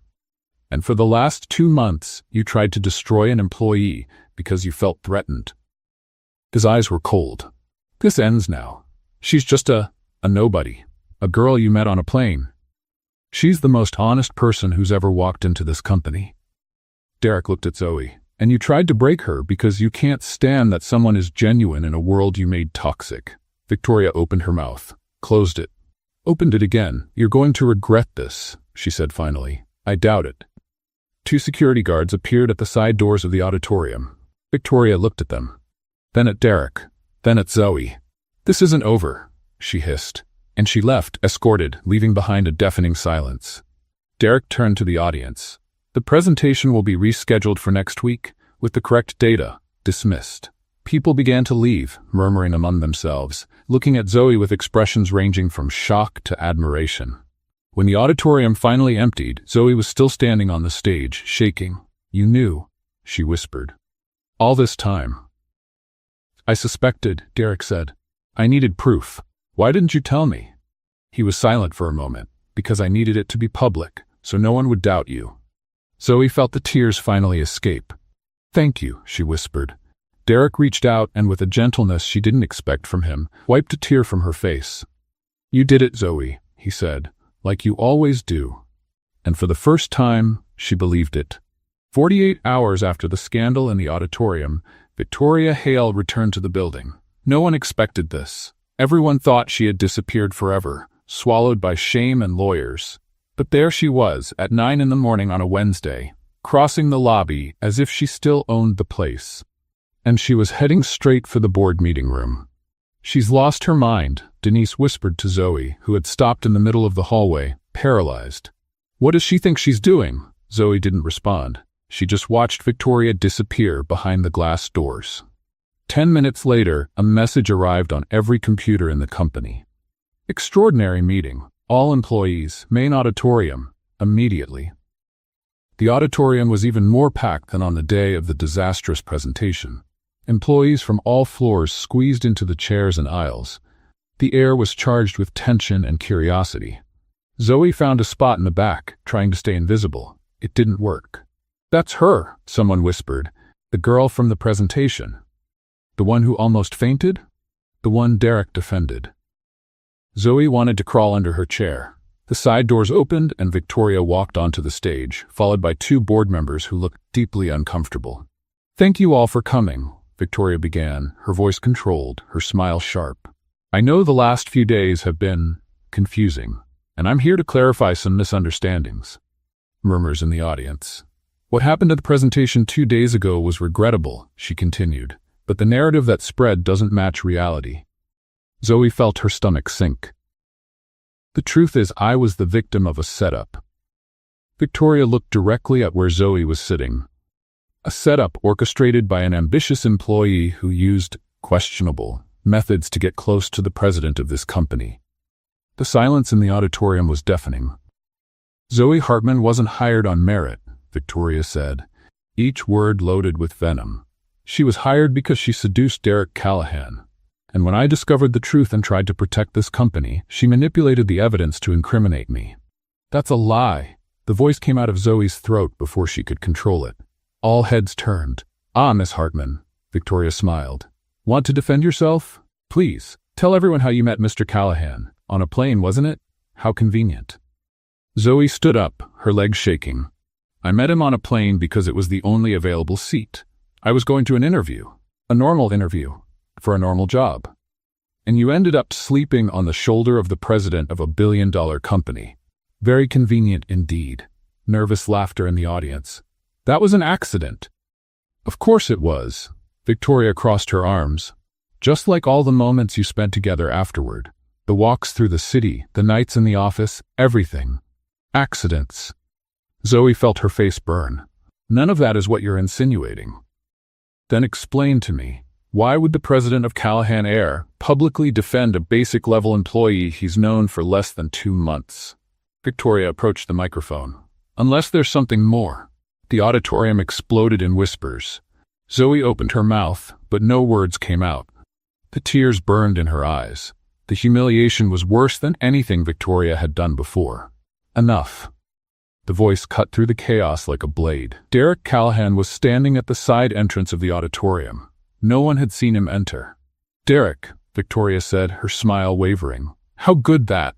And for the last 2 months, you tried to destroy an employee because you felt threatened." His eyes were cold. "This ends now. She's just a nobody. A girl you met on a plane. She's the most honest person who's ever walked into this company." Derek looked at Zoe. "And you tried to break her because you can't stand that someone is genuine in a world you made toxic." Victoria opened her mouth, closed it, opened it again. "You're going to regret this," she said finally. "I doubt it." 2 security guards appeared at the side doors of the auditorium. Victoria looked at them, then at Derek, then at Zoe. "This isn't over," she hissed, and she left, escorted, leaving behind a deafening silence. Derek turned to the audience. "The presentation will be rescheduled for next week, with the correct data. Dismissed." People began to leave, murmuring among themselves, looking at Zoe with expressions ranging from shock to admiration. When the auditorium finally emptied, Zoe was still standing on the stage, shaking. "You knew," she whispered. "All this time." "I suspected," Derek said. "I needed proof. Why didn't you tell me?" He was silent for a moment. "Because I needed it to be public, so no one would doubt you." Zoe felt the tears finally escape. "Thank you," she whispered. Derek reached out and, with a gentleness she didn't expect from him, wiped a tear from her face. "You did it, Zoe," he said, "like you always do." And for the first time, she believed it. 48 hours after the scandal in the auditorium, Victoria Hale returned to the building. No one expected this. Everyone thought she had disappeared forever, swallowed by shame and lawyers. But there she was, at 9 in the morning on a Wednesday, crossing the lobby as if she still owned the place. And she was heading straight for the board meeting room. "She's lost her mind," Denise whispered to Zoe, who had stopped in the middle of the hallway, paralyzed. "What does she think she's doing?" Zoe didn't respond. She just watched Victoria disappear behind the glass doors. 10 minutes later, a message arrived on every computer in the company. "Extraordinary meeting. All employees, main auditorium, immediately." The auditorium was even more packed than on the day of the disastrous presentation. Employees from all floors squeezed into the chairs and aisles. The air was charged with tension and curiosity. Zoe found a spot in the back, trying to stay invisible. It didn't work. "That's her," someone whispered. "The girl from the presentation." "The one who almost fainted?" "The one Derek defended." Zoe wanted to crawl under her chair. The side doors opened and Victoria walked onto the stage, followed by 2 board members who looked deeply uncomfortable. "Thank you all for coming," Victoria began, her voice controlled, her smile sharp. "I know the last few days have been confusing, and I'm here to clarify some misunderstandings." Murmurs in the audience. "What happened at the presentation 2 days ago was regrettable," she continued, "but the narrative that spread doesn't match reality." Zoe felt her stomach sink. "The truth is, I was the victim of a setup." Victoria looked directly at where Zoe was sitting. A setup orchestrated by an ambitious employee who used questionable methods to get close to the president of this company. The silence in the auditorium was deafening. "Zoe Hartman wasn't hired on merit," Victoria said, each word loaded with venom. "She was hired because she seduced Derek Callahan. And when I discovered the truth and tried to protect this company, she manipulated the evidence to incriminate me." "That's a lie." The voice came out of Zoe's throat before she could control it. All heads turned. "Ah, Miss Hartman," Victoria smiled. "Want to defend yourself? Please, tell everyone how you met Mr. Callahan. On a plane, wasn't it? How convenient." Zoe stood up, her legs shaking. I met him on a plane because it was the only available seat. I was going to an interview. A normal interview. For a normal job. And you ended up sleeping on the shoulder of the president of a billion-dollar company. Very convenient indeed. Nervous laughter in the audience. That was an accident. Of course it was. Victoria crossed her arms. Just like all the moments you spent together afterward. The walks through the city, the nights in the office, everything. Accidents. Zoe felt her face burn. None of that is what you're insinuating. Then explain to me, why would the president of Callahan Air publicly defend a basic-level employee he's known for less than 2 months? Victoria approached the microphone. Unless there's something more. The auditorium exploded in whispers. Zoe opened her mouth, but no words came out. The tears burned in her eyes. The humiliation was worse than anything Victoria had done before. Enough. The voice cut through the chaos like a blade. Derek Callahan was standing at the side entrance of the auditorium. No one had seen him enter. Derek, Victoria said, her smile wavering. How good that.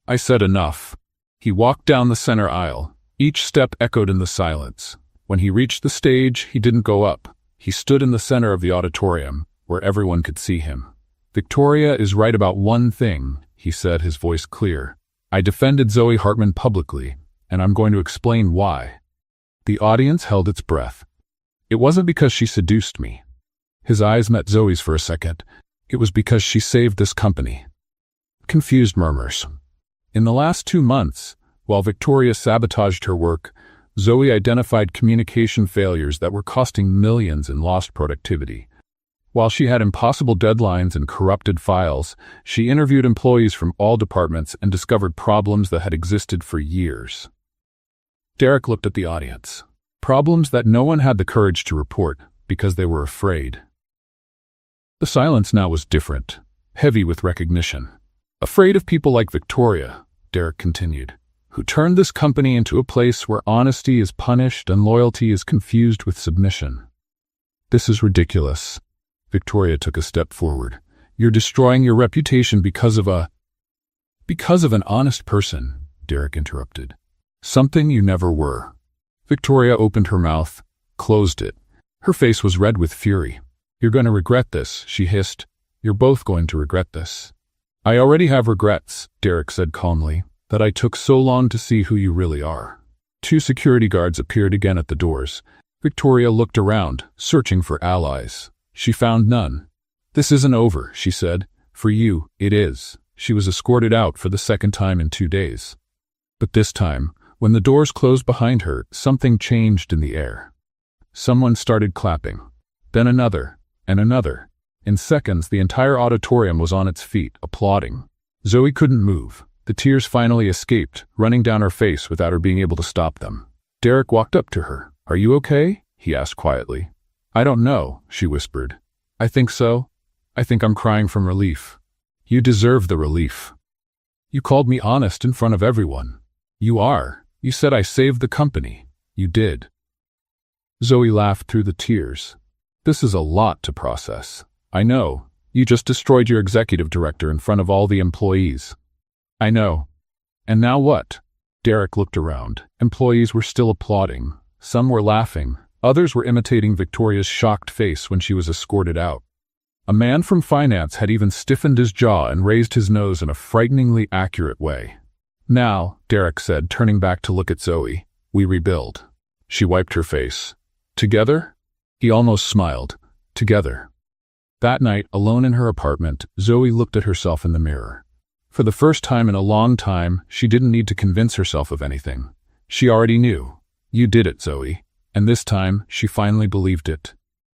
I said enough. He walked down the center aisle. Each step echoed in the silence. When he reached the stage, he didn't go up. He stood in the center of the auditorium, where everyone could see him. Victoria is right about one thing, he said, his voice clear. I defended Zoe Hartman publicly, and I'm going to explain why. The audience held its breath. It wasn't because she seduced me. His eyes met Zoe's for a second. It was because she saved this company. Confused murmurs. In the last 2 months, while Victoria sabotaged her work, Zoe identified communication failures that were costing millions in lost productivity. While she had impossible deadlines and corrupted files, she interviewed employees from all departments and discovered problems that had existed for years. Derek looked at the audience. Problems that no one had the courage to report because they were afraid. The silence now was different, heavy with recognition. Afraid of people like Victoria, Derek continued, who turned this company into a place where honesty is punished and loyalty is confused with submission. This is ridiculous. Victoria took a step forward. You're destroying your reputation because of an honest person, Derek interrupted. Something you never were. Victoria opened her mouth, closed it. Her face was red with fury. You're going to regret this, she hissed. You're both going to regret this. I already have regrets, Derek said calmly, that I took so long to see who you really are. 2 security guards appeared again at the doors. Victoria looked around, searching for allies. She found none. This isn't over, she said. For you, it is. She was escorted out for the 2nd time in 2 days. But this time, when the doors closed behind her, something changed in the air. Someone started clapping. Then another, and another. In seconds, the entire auditorium was on its feet, applauding. Zoe couldn't move. The tears finally escaped, running down her face without her being able to stop them. Derek walked up to her. Are you okay? He asked quietly. I don't know, she whispered. I think so. I think I'm crying from relief. You deserve the relief. You called me honest in front of everyone. You are. You said I saved the company. You did. Zoe laughed through the tears. This is a lot to process. I know. You just destroyed your executive director in front of all the employees. I know. And now what? Derek looked around. Employees were still applauding. Some were laughing. Others were imitating Victoria's shocked face when she was escorted out. A man from finance had even stiffened his jaw and raised his nose in a frighteningly accurate way. Now, Derek said, turning back to look at Zoe, we rebuild. She wiped her face. Together? He almost smiled. Together. That night, alone in her apartment, Zoe looked at herself in the mirror. For the first time in a long time, she didn't need to convince herself of anything. She already knew. You did it, Zoe. And this time, she finally believed it.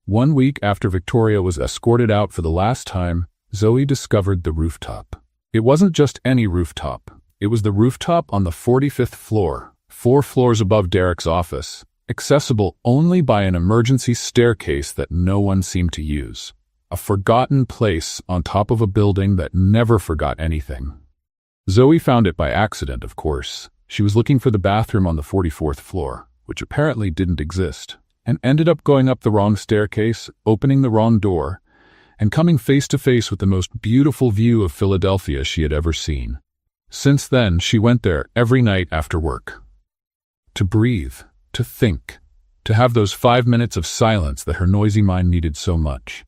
1 week after Victoria was escorted out for the last time, Zoe discovered the rooftop. It wasn't just any rooftop. It was the rooftop on the 45th floor, 4 floors above Derek's office, accessible only by an emergency staircase that no one seemed to use. A forgotten place on top of a building that never forgot anything. Zoe found it by accident, of course. She was looking for the bathroom on the 44th floor. Which apparently didn't exist, and ended up going up the wrong staircase, opening the wrong door, and coming face to face with the most beautiful view of Philadelphia she had ever seen. Since then, she went there every night after work. To breathe, to think, to have those 5 minutes of silence that her noisy mind needed so much.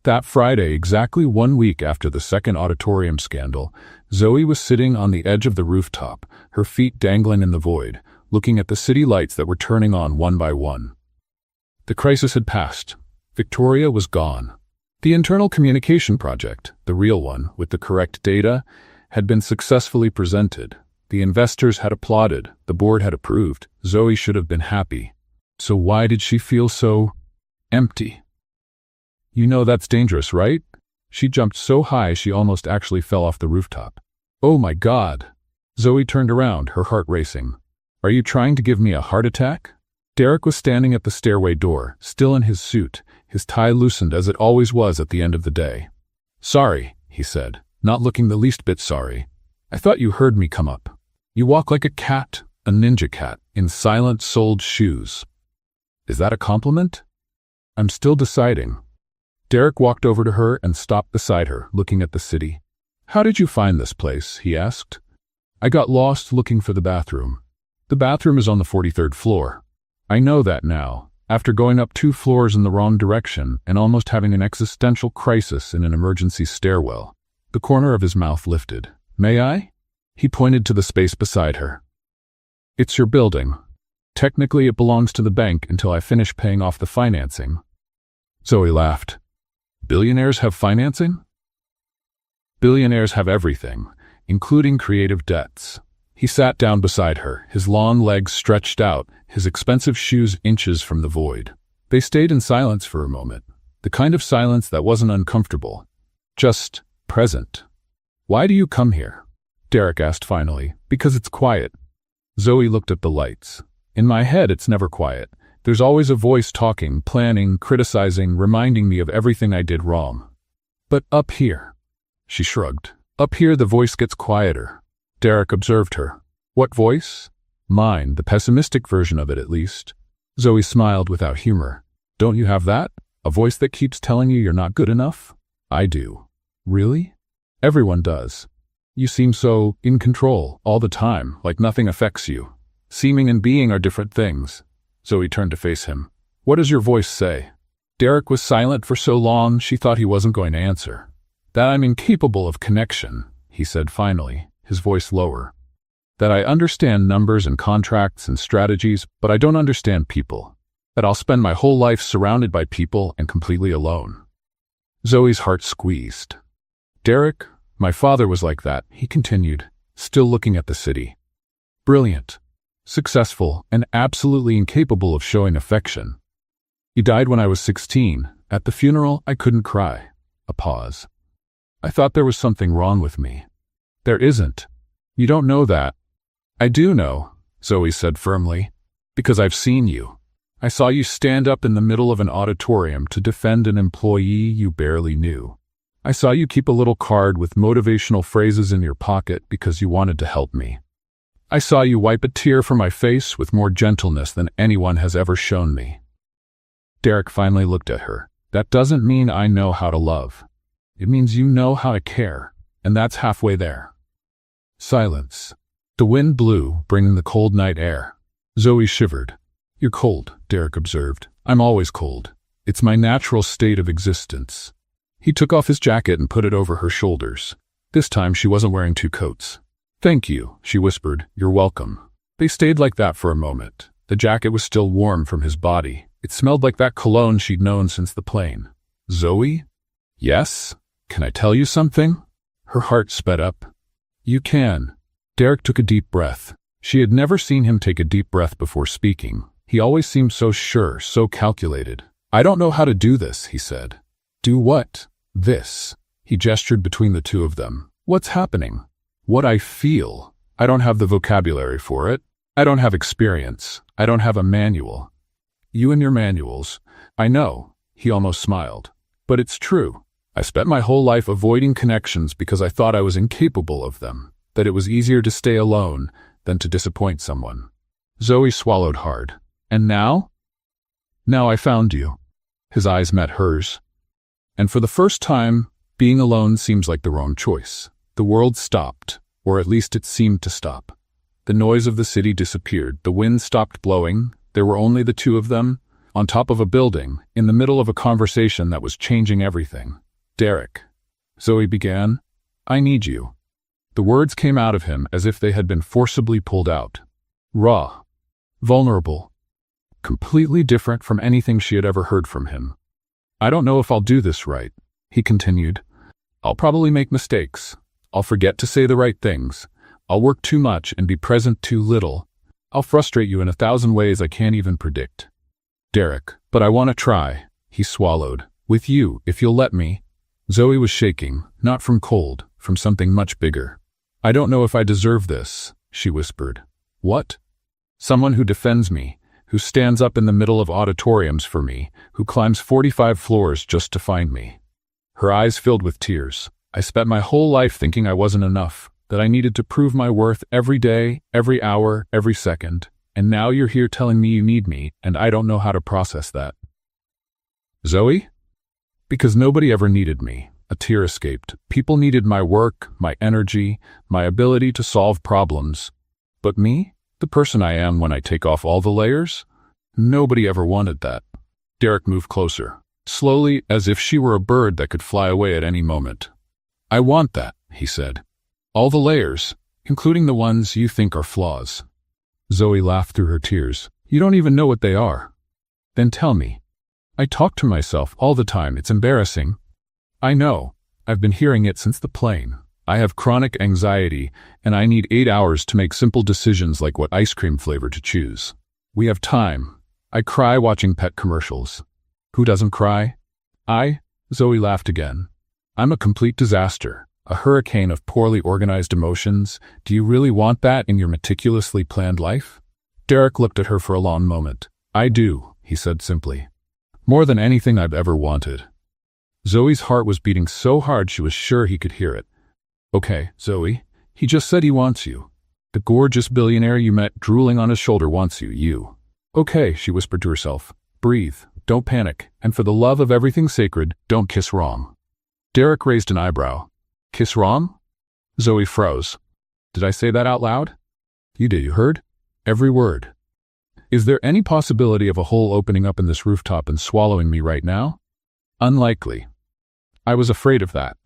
That Friday, exactly 1 week after the second auditorium scandal, Zoe was sitting on the edge of the rooftop, her feet dangling in the void, looking at the city lights that were turning on one by one. The crisis had passed. Victoria was gone. The internal communication project, the real one, with the correct data, had been successfully presented. The investors had applauded, the board had approved. Zoe should have been happy. So why did she feel so empty? You know that's dangerous, right? She jumped so high she almost actually fell off the rooftop. Oh my God! Zoe turned around, her heart racing. Are you trying to give me a heart attack? Derek was standing at the stairway door, still in his suit, his tie loosened as it always was at the end of the day. Sorry, he said, not looking the least bit sorry. I thought you heard me come up. You walk like a cat, a ninja cat, in silent soled shoes. Is that a compliment? I'm still deciding. Derek walked over to her and stopped beside her, looking at the city. How did you find this place? He asked. I got lost looking for the bathroom. The bathroom is on the 43rd floor. I know that now, after going up 2 floors in the wrong direction and almost having an existential crisis in an emergency stairwell. The corner of his mouth lifted. May I? He pointed to the space beside her. It's your building. Technically it belongs to the bank until I finish paying off the financing. Zoe laughed. Billionaires have financing? Billionaires have everything, including creative debts. He sat down beside her, his long legs stretched out, his expensive shoes inches from the void. They stayed in silence for a moment, the kind of silence that wasn't uncomfortable, just present. Why do you come here? Derek asked finally. Because it's quiet. Zoe looked at the lights. In my head it's never quiet. There's always a voice talking, planning, criticizing, reminding me of everything I did wrong. But up here, she shrugged. Up here the voice gets quieter. Derek observed her. What voice? Mine, the pessimistic version of it at least. Zoe smiled without humor. Don't you have that? A voice that keeps telling you you're not good enough? I do. Really? Everyone does. You seem so in control all the time, like nothing affects you. Seeming and being are different things. Zoe turned to face him. What does your voice say? Derek was silent for so long she thought he wasn't going to answer. That I'm incapable of connection, he said finally, his voice lower. That I understand numbers and contracts and strategies, but I don't understand people. That I'll spend my whole life surrounded by people and completely alone. Zoe's heart squeezed. Derek, my father was like that, he continued, still looking at the city. Brilliant. Successful, and absolutely incapable of showing affection. He died when I was 16. At the funeral, I couldn't cry. A pause. I thought there was something wrong with me. There isn't. You don't know that. I do know, Zoe said firmly, because I've seen you. I saw you stand up in the middle of an auditorium to defend an employee you barely knew. I saw you keep a little card with motivational phrases in your pocket because you wanted to help me. I saw you wipe a tear from my face with more gentleness than anyone has ever shown me. Derek finally looked at her. That doesn't mean I know how to love. It means you know how to care, and that's halfway there. Silence. The wind blew, bringing the cold night air. Zoe shivered. You're cold, Derek observed. I'm always cold. It's my natural state of existence. He took off his jacket and put it over her shoulders. This time she wasn't wearing 2 coats. Thank you, she whispered. You're welcome. They stayed like that for a moment. The jacket was still warm from his body. It smelled like that cologne she'd known since the plane. Zoe? Yes? Can I tell you something? Her heart sped up. You can. Derek took a deep breath. She had never seen him take a deep breath before speaking. He always seemed so sure, so calculated. I don't know how to do this, he said. Do what? This. He gestured between the two of them. What's happening? What I feel. I don't have the vocabulary for it. I don't have experience. I don't have a manual. You and your manuals. I know. He almost smiled. But it's true. I spent my whole life avoiding connections because I thought I was incapable of them, that it was easier to stay alone than to disappoint someone. Zoe swallowed hard. And now? Now I found you. His eyes met hers. And for the first time, being alone seems like the wrong choice. The world stopped, or at least it seemed to stop. The noise of the city disappeared. The wind stopped blowing. There were only the two of them, on top of a building, in the middle of a conversation that was changing everything. "Derek," Zoe began, "I need you." The words came out of him as if they had been forcibly pulled out. Raw. Vulnerable. Completely different from anything she had ever heard from him. "I don't know if I'll do this right," he continued. "I'll probably make mistakes. I'll forget to say the right things. I'll work too much and be present too little. I'll frustrate you in 1,000 ways I can't even predict. Derek, but I want to try," he swallowed. "With you, if you'll let me." Zoe was shaking, not from cold, from something much bigger. "I don't know if I deserve this," she whispered. "What?" "Someone who defends me, who stands up in the middle of auditoriums for me, who climbs 45 floors just to find me." Her eyes filled with tears. "I spent my whole life thinking I wasn't enough, that I needed to prove my worth every day, every hour, every second. And now you're here telling me you need me, and I don't know how to process that." "Zoe?" "Because nobody ever needed me." A tear escaped. "People needed my work, my energy, my ability to solve problems. But me? The person I am when I take off all the layers? Nobody ever wanted that." Derek moved closer, slowly, as if she were a bird that could fly away at any moment. "I want that," he said. "All the layers, including the ones you think are flaws." Zoe laughed through her tears. "You don't even know what they are." "Then tell me." "I talk to myself all the time. It's embarrassing." "I know. I've been hearing it since the plane. I have chronic anxiety, and I need 8 hours to make simple decisions like what ice cream flavor to choose. We have time. I cry watching pet commercials." "Who doesn't cry?" Zoe laughed again. "I'm a complete disaster. A hurricane of poorly organized emotions. Do you really want that in your meticulously planned life?" Derek looked at her for a long moment. "I do," he said simply. "More than anything I've ever wanted." Zoe's heart was beating so hard she was sure he could hear it. "Okay, Zoe, he just said he wants you. The gorgeous billionaire you met drooling on his shoulder wants you. Okay," she whispered to herself. "Breathe, don't panic, and for the love of everything sacred, don't kiss wrong." Derek raised an eyebrow. "Kiss wrong?" Zoe froze. "Did I say that out loud?" "You did, you heard? Every word." "Is there any possibility of a hole opening up in this rooftop and swallowing me right now?" "Unlikely." "I was afraid of that."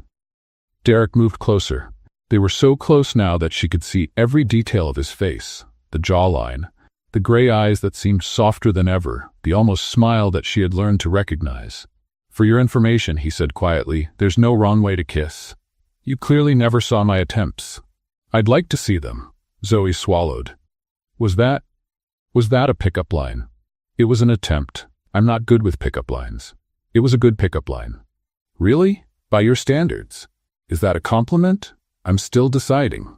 Derek moved closer. They were so close now that she could see every detail of his face, the jawline, the gray eyes that seemed softer than ever, the almost smile that she had learned to recognize. "For your information," he said quietly, "there's no wrong way to kiss. You clearly never saw my attempts." "I'd like to see them." Zoe swallowed. Was that a pickup line?" "It was an attempt. I'm not good with pickup lines." "It was a good pickup line." "Really? By your standards? Is that a compliment? I'm still deciding."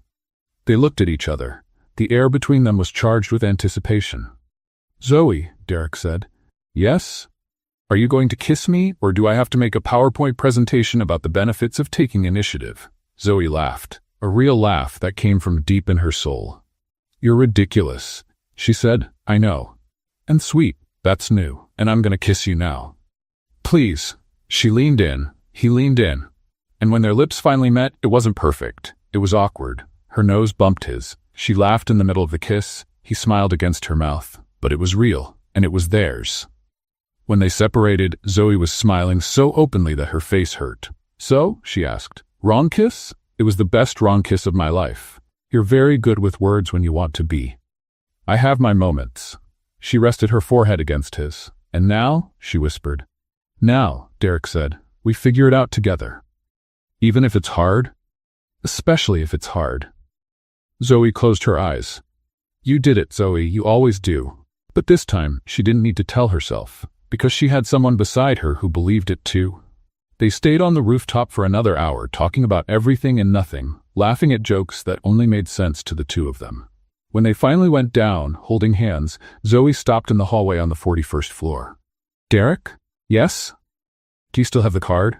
They looked at each other. The air between them was charged with anticipation. "Zoe," Derek said. "Yes? Are you going to kiss me, or do I have to make a PowerPoint presentation about the benefits of taking initiative?" Zoe laughed, a real laugh that came from deep in her soul. "You're ridiculous," she said. "I know. And sweet, that's new, and I'm going to kiss you now." "Please." She leaned in, he leaned in. And when their lips finally met, it wasn't perfect. It was awkward. Her nose bumped his. She laughed in the middle of the kiss. He smiled against her mouth. But it was real, and it was theirs. When they separated, Zoe was smiling so openly that her face hurt. "So?" she asked. "Wrong kiss?" "It was the best wrong kiss of my life. You're very good with words when you want to be." "I have my moments." She rested her forehead against his. "And now?" she whispered. "Now," Derek said, "we figure it out together. Even if it's hard?" "Especially if it's hard." Zoe closed her eyes. "You did it, Zoe, you always do." But this time, she didn't need to tell herself, because she had someone beside her who believed it too. They stayed on the rooftop for another hour, talking about everything and nothing, laughing at jokes that only made sense to the two of them. When they finally went down, holding hands, Zoe stopped in the hallway on the 41st floor. "Derek?" "Yes?" "Do you still have the card?"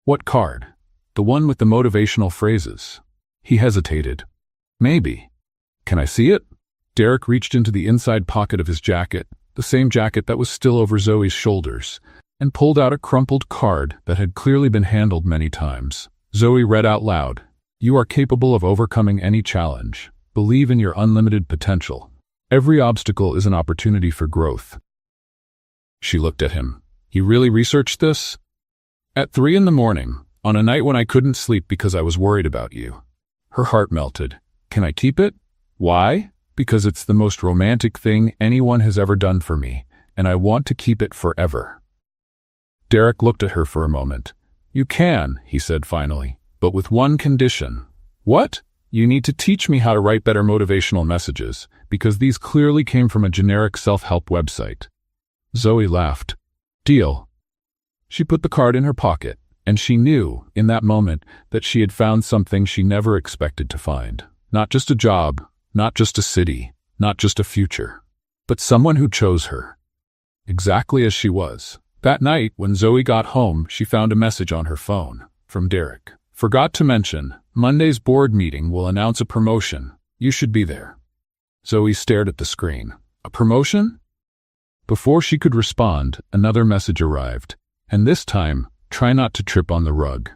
"What card?" "The one with the motivational phrases." He hesitated. "Maybe." "Can I see it?" Derek reached into the inside pocket of his jacket, the same jacket that was still over Zoe's shoulders, and pulled out a crumpled card that had clearly been handled many times. Zoe read out loud, "You are capable of overcoming any challenge. Believe in your unlimited potential." Every obstacle is an opportunity for growth. She looked at him. You really researched this? At 3 in the morning, on a night when I couldn't sleep because I was worried about you. Her heart melted. Can I keep it? Why? Because it's the most romantic thing anyone has ever done for me, and I want to keep it forever. Derek looked at her for a moment. You can, he said finally, but with one condition. What? You need to teach me how to write better motivational messages, because these clearly came from a generic self-help website. Zoe laughed. Deal. She put the card in her pocket, and she knew, in that moment, that she had found something she never expected to find. Not just a job, not just a city, not just a future, but someone who chose her. Exactly as she was. That night, when Zoe got home, she found a message on her phone from Derek. Forgot to mention, Monday's board meeting will announce a promotion. You should be there. Zoe stared at the screen. A promotion? Before she could respond, another message arrived, and this time, try not to trip on the rug.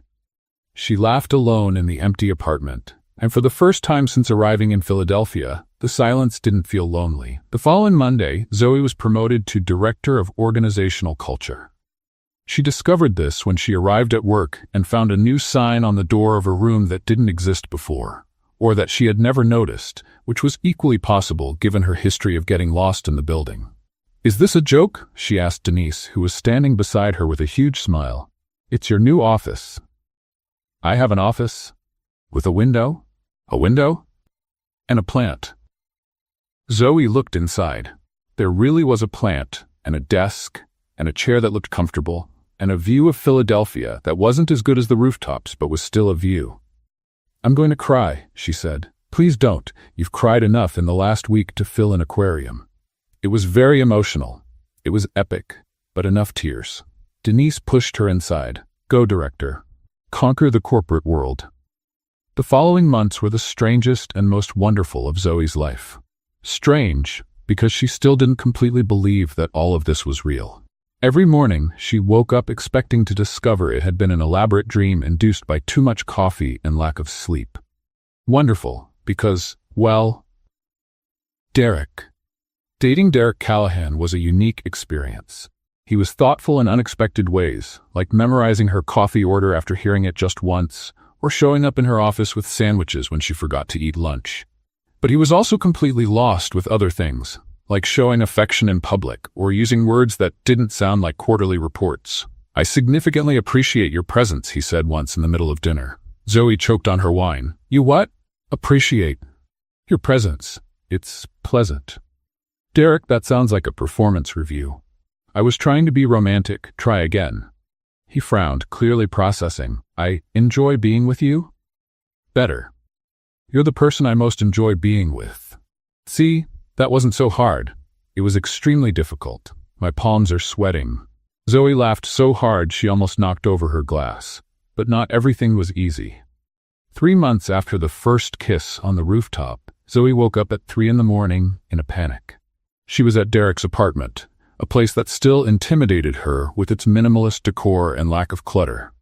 She laughed alone in the empty apartment, and for the first time since arriving in Philadelphia, the silence didn't feel lonely. The following Monday, Zoe was promoted to Director of Organizational Culture. She discovered this when she arrived at work and found a new sign on the door of a room that didn't exist before, or that she had never noticed, which was equally possible given her history of getting lost in the building. Is this a joke? She asked Denise, who was standing beside her with a huge smile. It's your new office. I have an office? With a window? A window? And a plant. Zoe looked inside. There really was a plant, and a desk, and a chair that looked comfortable, and a view of Philadelphia that wasn't as good as the rooftops but was still a view. I'm going to cry, she said. Please don't. You've cried enough in the last week to fill an aquarium. It was very emotional. It was epic, but enough tears. Denise pushed her inside. Go, Director. Conquer the corporate world. The following months were the strangest and most wonderful of Zoe's life. Strange, because she still didn't completely believe that all of this was real. Every morning, she woke up expecting to discover it had been an elaborate dream induced by too much coffee and lack of sleep. Wonderful, because, well, Derek. Dating Derek Callahan was a unique experience. He was thoughtful in unexpected ways, like memorizing her coffee order after hearing it just once, or showing up in her office with sandwiches when she forgot to eat lunch. But he was also completely lost with other things, like showing affection in public or using words that didn't sound like quarterly reports. I significantly appreciate your presence, he said once in the middle of dinner. Zoe choked on her wine. You what? Appreciate your presence. It's pleasant. Derek, that sounds like a performance review. I was trying to be romantic. Try again. He frowned, clearly processing. I enjoy being with you? Better. You're the person I most enjoy being with. See, that wasn't so hard. It was extremely difficult. My palms are sweating. Zoe laughed so hard she almost knocked over her glass. But not everything was easy. 3 months after the first kiss on the rooftop, Zoe woke up at 3 in the morning in a panic. She was at Derek's apartment, a place that still intimidated her with its minimalist decor and lack of clutter.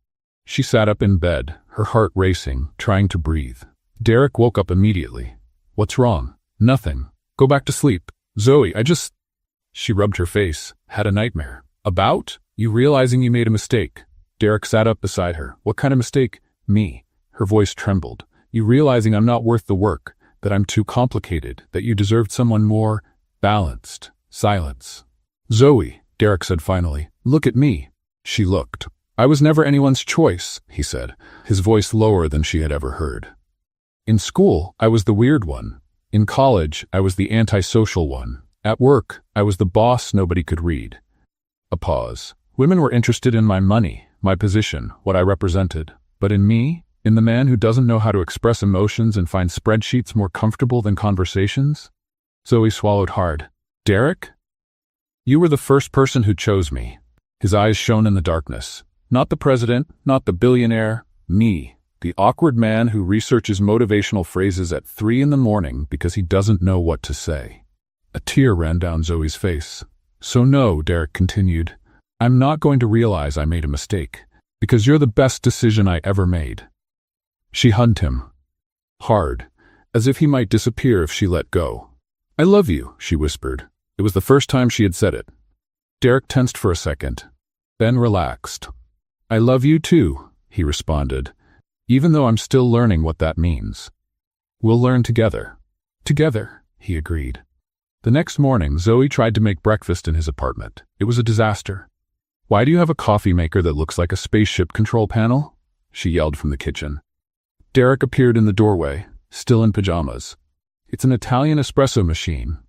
She sat up in bed, her heart racing, trying to breathe. Derek woke up immediately. What's wrong? Nothing. Go back to sleep. Zoe, She rubbed her face. Had a nightmare. About? You realizing you made a mistake. Derek sat up beside her. What kind of mistake? Me. Her voice trembled. You realizing I'm not worth the work, that I'm too complicated, that you deserved someone more balanced. Silence. Zoe, Derek said finally, look at me. She looked. I was never anyone's choice, he said, his voice lower than she had ever heard. In school, I was the weird one. In college, I was the antisocial one. At work, I was the boss nobody could read. A pause. Women were interested in my money, my position, what I represented. But in me, in the man who doesn't know how to express emotions and find spreadsheets more comfortable than conversations? Zoe swallowed hard. Derek? You were the first person who chose me. His eyes shone in the darkness. Not the president, not the billionaire, me, the awkward man who researches motivational phrases at 3 in the morning because he doesn't know what to say. A tear ran down Zoe's face. So no, Derek continued, I'm not going to realize I made a mistake, because you're the best decision I ever made. She hugged him. Hard, as if he might disappear if she let go. I love you, she whispered. It was the first time she had said it. Derek tensed for a second, then relaxed. I love you too, he responded, even though I'm still learning what that means. We'll learn together. Together, he agreed. The next morning, Zoe tried to make breakfast in his apartment. It was a disaster. Why do you have a coffee maker that looks like a spaceship control panel? She yelled from the kitchen. Derek appeared in the doorway, still in pajamas. It's an Italian espresso machine.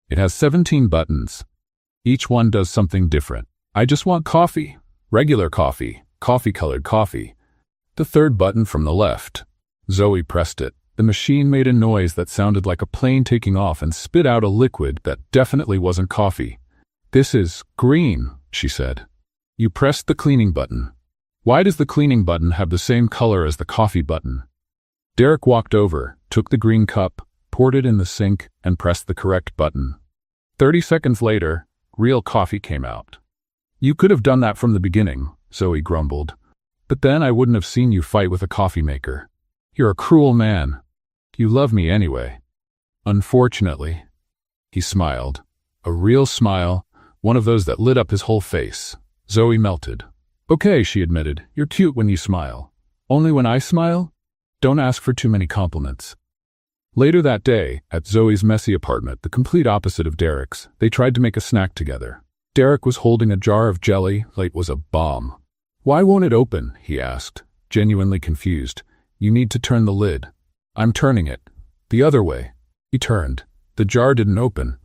It has 17 buttons. Each one does something different. I just want coffee. Regular coffee. Coffee-colored coffee. The third button from the left. Zoe pressed it. The machine made a noise that sounded like a plane taking off and spit out a liquid that definitely wasn't coffee. This is green, she said. You pressed the cleaning button. Why does the cleaning button have the same color as the coffee button? Derek walked over, took the green cup, poured it in the sink, and pressed the correct button. 30 seconds later, real coffee came out. You could have done that from the beginning, Zoe grumbled. But then I wouldn't have seen you fight with a coffee maker. You're a cruel man. You love me anyway. Unfortunately. He smiled. A real smile, one of those that lit up his whole face. Zoe melted. Okay, she admitted. You're cute when you smile. Only when I smile? Don't ask for too many compliments. Later that day, at Zoe's messy apartment, the complete opposite of Derek's, they tried to make a snack together. Derek was holding a jar of jelly like it was a bomb. Why won't it open? He asked, genuinely confused. You need to turn the lid. I'm turning it. The other way. He turned. The jar didn't open.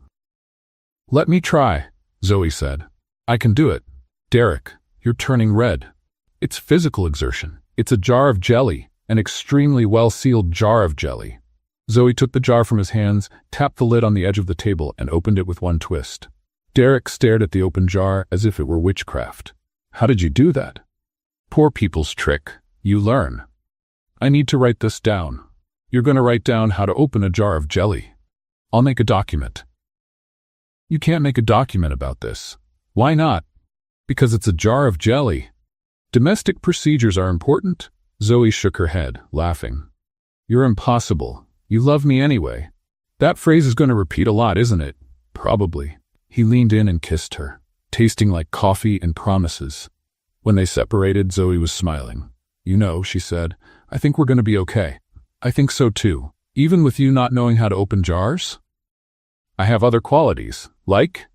Let me try, Zoe said. I can do it. Derek, you're turning red. It's physical exertion. It's a jar of jelly, an extremely well-sealed jar of jelly. Zoe took the jar from his hands, tapped the lid on the edge of the table, and opened it with one twist. Derek stared at the open jar as if it were witchcraft. How did you do that? Poor people's trick. You learn. I need to write this down. You're going to write down how to open a jar of jelly. I'll make a document. You can't make a document about this. Why not? Because it's a jar of jelly. Domestic procedures are important. Zoe shook her head, laughing. You're impossible. You love me anyway. That phrase is going to repeat a lot, isn't it? Probably. He leaned in and kissed her, tasting like coffee and promises. When they separated, Zoe was smiling. You know, she said, I think we're going to be okay. I think so too. Even with you not knowing how to open jars? I have other qualities. Like?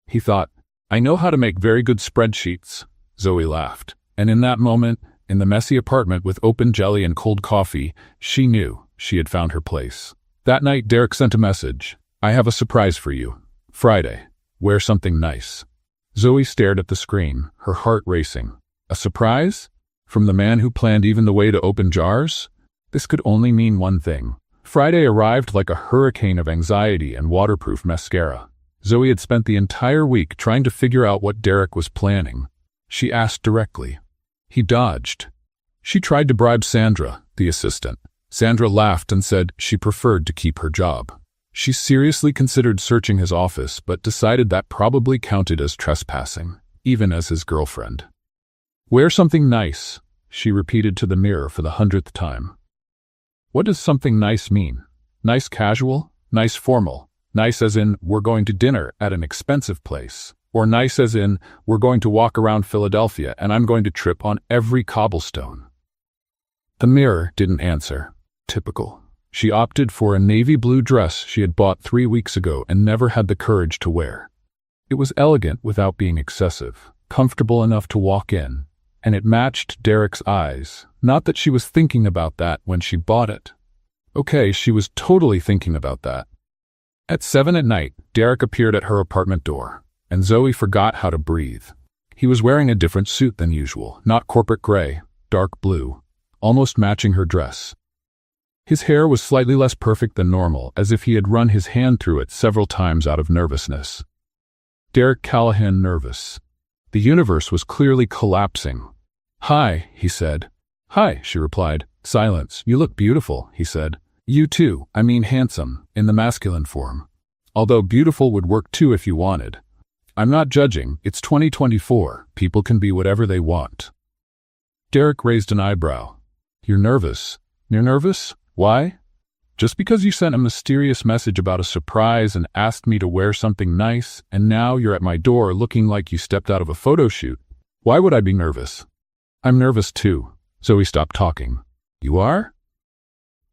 He thought, I know how to make very good spreadsheets. Zoe laughed. And in that moment, in the messy apartment with open jelly and cold coffee, she knew she had found her place. That night, Derek sent a message. I have a surprise for you. Friday. Wear something nice. Zoe stared at the screen, her heart racing. A surprise? From the man who planned even the way to open jars? This could only mean one thing. Friday arrived like a hurricane of anxiety and waterproof mascara. Zoe had spent the entire week trying to figure out what Derek was planning. She asked directly. He dodged. She tried to bribe Sandra, the assistant. Sandra laughed and said she preferred to keep her job. She seriously considered searching his office, but decided that probably counted as trespassing, even as his girlfriend. Wear something nice, she repeated to the mirror for the 100th time. What does something nice mean? Nice casual? Nice formal? Nice as in, we're going to dinner at an expensive place? Or nice as in, we're going to walk around Philadelphia and I'm going to trip on every cobblestone? The mirror didn't answer. Typical. She opted for a navy blue dress she had bought 3 weeks ago and never had the courage to wear. It was elegant without being excessive, comfortable enough to walk in, and it matched Derek's eyes. Not that she was thinking about that when she bought it. Okay, she was totally thinking about that. At 7 at night, Derek appeared at her apartment door, and Zoe forgot how to breathe. He was wearing a different suit than usual, not corporate gray, dark blue, almost matching her dress. His hair was slightly less perfect than normal, as if he had run his hand through it several times out of nervousness. Derek Callahan nervous. The universe was clearly collapsing. Hi, he said. Hi, she replied. Silence. You look beautiful, he said. You too, I mean handsome, in the masculine form. Although beautiful would work too if you wanted. I'm not judging, it's 2024, people can be whatever they want. Derek raised an eyebrow. You're nervous. You're nervous? Why? Just because you sent a mysterious message about a surprise and asked me to wear something nice, and now you're at my door looking like you stepped out of a photo shoot. Why would I be nervous? I'm nervous too. Zoe stopped talking. You are?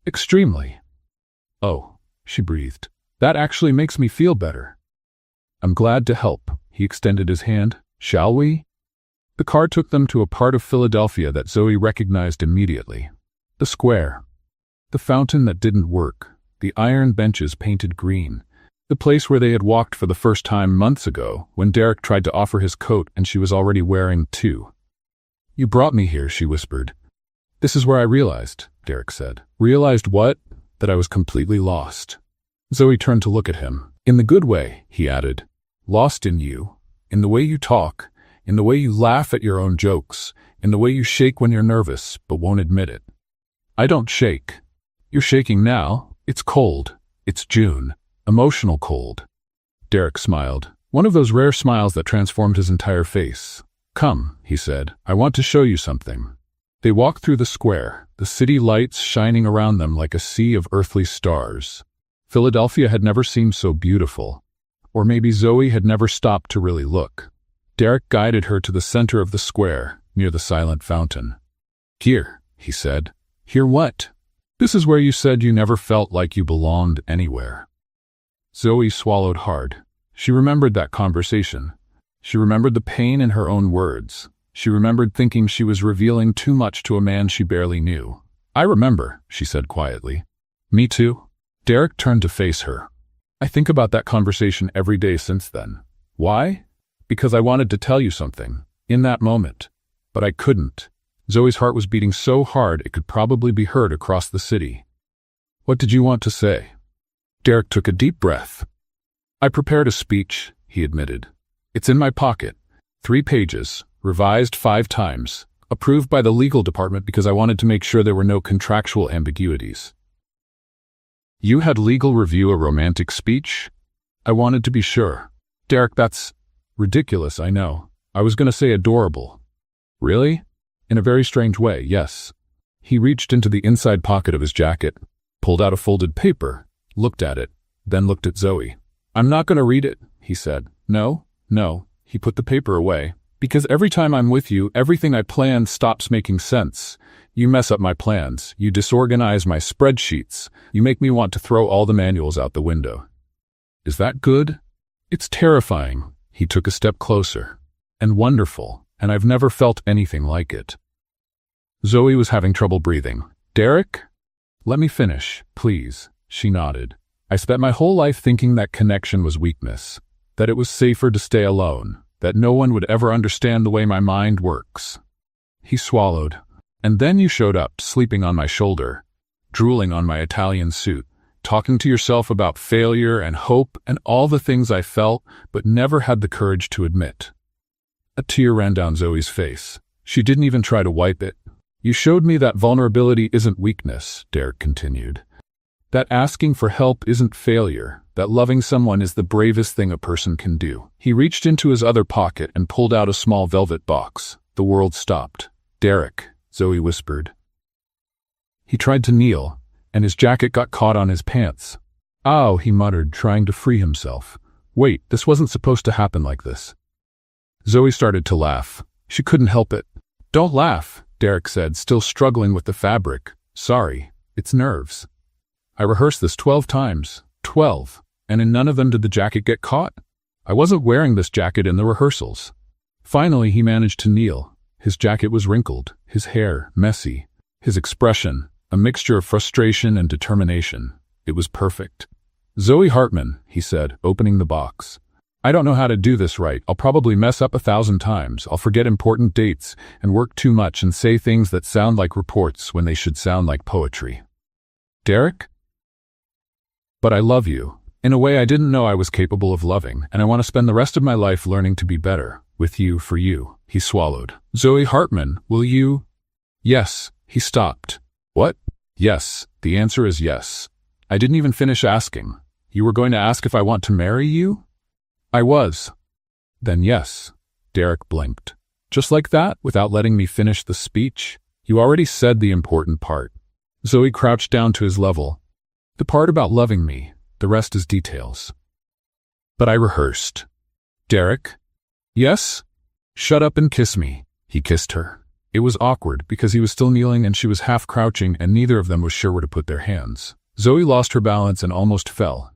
Extremely. Oh, she breathed. That actually makes me feel better. I'm glad to help. He extended his hand. Shall we? The car took them to a part of Philadelphia that Zoe recognized immediately. The square. The fountain that didn't work. The iron benches painted green. The place where they had walked for the first time months ago, when Derek tried to offer his coat and she was already wearing two. You brought me here, she whispered. This is where I realized, Derek said. Realized what? That I was completely lost. Zoe turned to look at him. In the good way, he added. Lost in you. In the way you talk. In the way you laugh at your own jokes. In the way you shake when you're nervous, but won't admit it. I don't shake. You're shaking now. It's cold. It's June. Emotional cold. Derek smiled. One of those rare smiles that transformed his entire face. Come, he said. I want to show you something. They walked through the square, the city lights shining around them like a sea of earthly stars. Philadelphia had never seemed so beautiful. Or maybe Zoe had never stopped to really look. Derek guided her to the center of the square, near the silent fountain. Here, he said. Here what? This is where you said you never felt like you belonged anywhere. Zoe swallowed hard. She remembered that conversation. She remembered the pain in her own words. She remembered thinking she was revealing too much to a man she barely knew. I remember, she said quietly. Me too. Derek turned to face her. I think about that conversation every day since then. Why? Because I wanted to tell you something, in that moment. But I couldn't. Zoe's heart was beating so hard it could probably be heard across the city. What did you want to say? Derek took a deep breath. I prepared a speech, he admitted. It's in my pocket. 3 pages, revised 5 times, approved by the legal department because I wanted to make sure there were no contractual ambiguities. You had legal review a romantic speech? I wanted to be sure. Derek, that's ridiculous, I know. I was going to say adorable. Really? In a very strange way, yes. He reached into the inside pocket of his jacket, pulled out a folded paper, looked at it, then looked at Zoe. I'm not going to read it, he said. No. He put the paper away. Because every time I'm with you, everything I plan stops making sense. You mess up my plans. You disorganize my spreadsheets. You make me want to throw all the manuals out the window. Is that good? It's terrifying. He took a step closer. And wonderful. And I've never felt anything like it. Zoe was having trouble breathing. Derek? Let me finish, please. She nodded. I spent my whole life thinking that connection was weakness. That it was safer to stay alone. That no one would ever understand the way my mind works. He swallowed. And then you showed up, sleeping on my shoulder, drooling on my Italian suit, talking to yourself about failure and hope and all the things I felt but never had the courage to admit. A tear ran down Zoe's face. She didn't even try to wipe it. You showed me that vulnerability isn't weakness, Derek continued. That asking for help isn't failure. That loving someone is the bravest thing a person can do. He reached into his other pocket and pulled out a small velvet box. The world stopped. Derek, Zoe whispered. He tried to kneel, and his jacket got caught on his pants. Ow, he muttered, trying to free himself. Wait, this wasn't supposed to happen like this. Zoe started to laugh. She couldn't help it. Don't laugh, Derek said, still struggling with the fabric. Sorry, it's nerves. I rehearsed this 12 times. 12. And in none of them did the jacket get caught. I wasn't wearing this jacket in the rehearsals. Finally, he managed to kneel. His jacket was wrinkled, his hair messy, his expression a mixture of frustration and determination. It was perfect. Zoe Hartman, he said, opening the box. I don't know how to do this right. I'll probably mess up 1,000 times. I'll forget important dates and work too much and say things that sound like reports when they should sound like poetry. Derek? But I love you. In a way I didn't know I was capable of loving, and I want to spend the rest of my life learning to be better. With you, for you. He swallowed. Zoe Hartman, will you? Yes. He stopped. What? Yes. The answer is yes. I didn't even finish asking. You were going to ask if I want to marry you? I was. Then yes. Derek blinked. Just like that, without letting me finish the speech? You already said the important part. Zoe crouched down to his level. The part about loving me, the rest is details. But I rehearsed. Derek? Yes? Shut up and kiss me. He kissed her. It was awkward because he was still kneeling and she was half crouching and neither of them was sure where to put their hands. Zoe lost her balance and almost fell.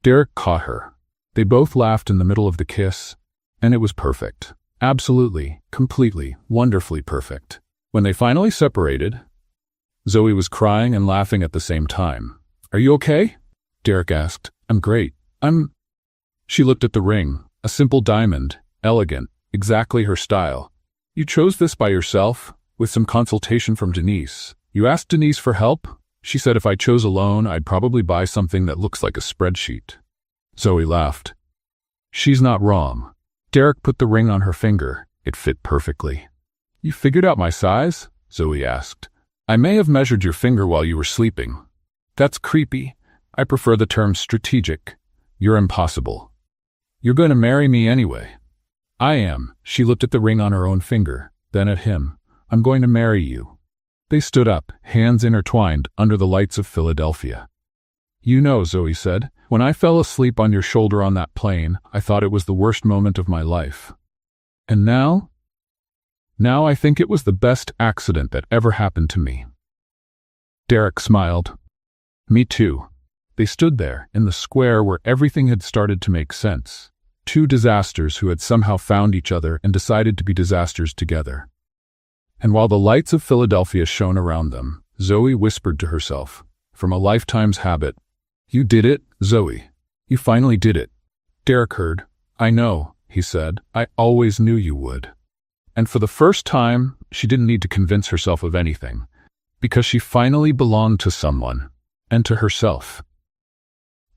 Derek caught her. They both laughed in the middle of the kiss, and it was perfect. Absolutely, completely, wonderfully perfect. When they finally separated, Zoe was crying and laughing at the same time. Are you okay? Derek asked. I'm great. She looked at the ring, a simple diamond, elegant, exactly her style. You chose this by yourself, with some consultation from Denise. You asked Denise for help? She said if I chose alone, I'd probably buy something that looks like a spreadsheet. Zoe laughed. She's not wrong. Derek put the ring on her finger. It fit perfectly. You figured out my size? Zoe asked. I may have measured your finger while you were sleeping. That's creepy. I prefer the term strategic. You're impossible. You're going to marry me anyway. I am. She looked at the ring on her own finger, then at him. I'm going to marry you. They stood up, hands intertwined, under the lights of Philadelphia. You know, Zoe said, when I fell asleep on your shoulder on that plane, I thought it was the worst moment of my life. And now? Now I think it was the best accident that ever happened to me. Derek smiled. Me too. They stood there, in the square where everything had started to make sense. Two disasters who had somehow found each other and decided to be disasters together. And while the lights of Philadelphia shone around them, Zoe whispered to herself, from a lifetime's habit, You did it, Zoe. You finally did it. Derek heard. I know, he said. I always knew you would. And for the first time, she didn't need to convince herself of anything, because she finally belonged to someone, and to herself.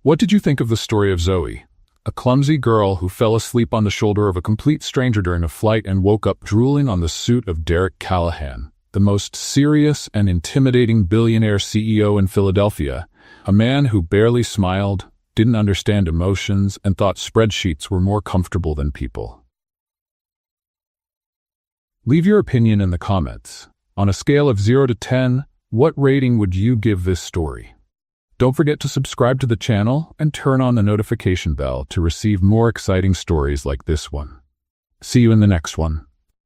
What did you think of the story of Zoe? A clumsy girl who fell asleep on the shoulder of a complete stranger during a flight and woke up drooling on the suit of Derek Callahan, the most serious and intimidating billionaire CEO in Philadelphia, a man who barely smiled, didn't understand emotions, and thought spreadsheets were more comfortable than people. Leave your opinion in the comments. On a scale of 0 to 10, what rating would you give this story? Don't forget to subscribe to the channel and turn on the notification bell to receive more exciting stories like this one. See you in the next one.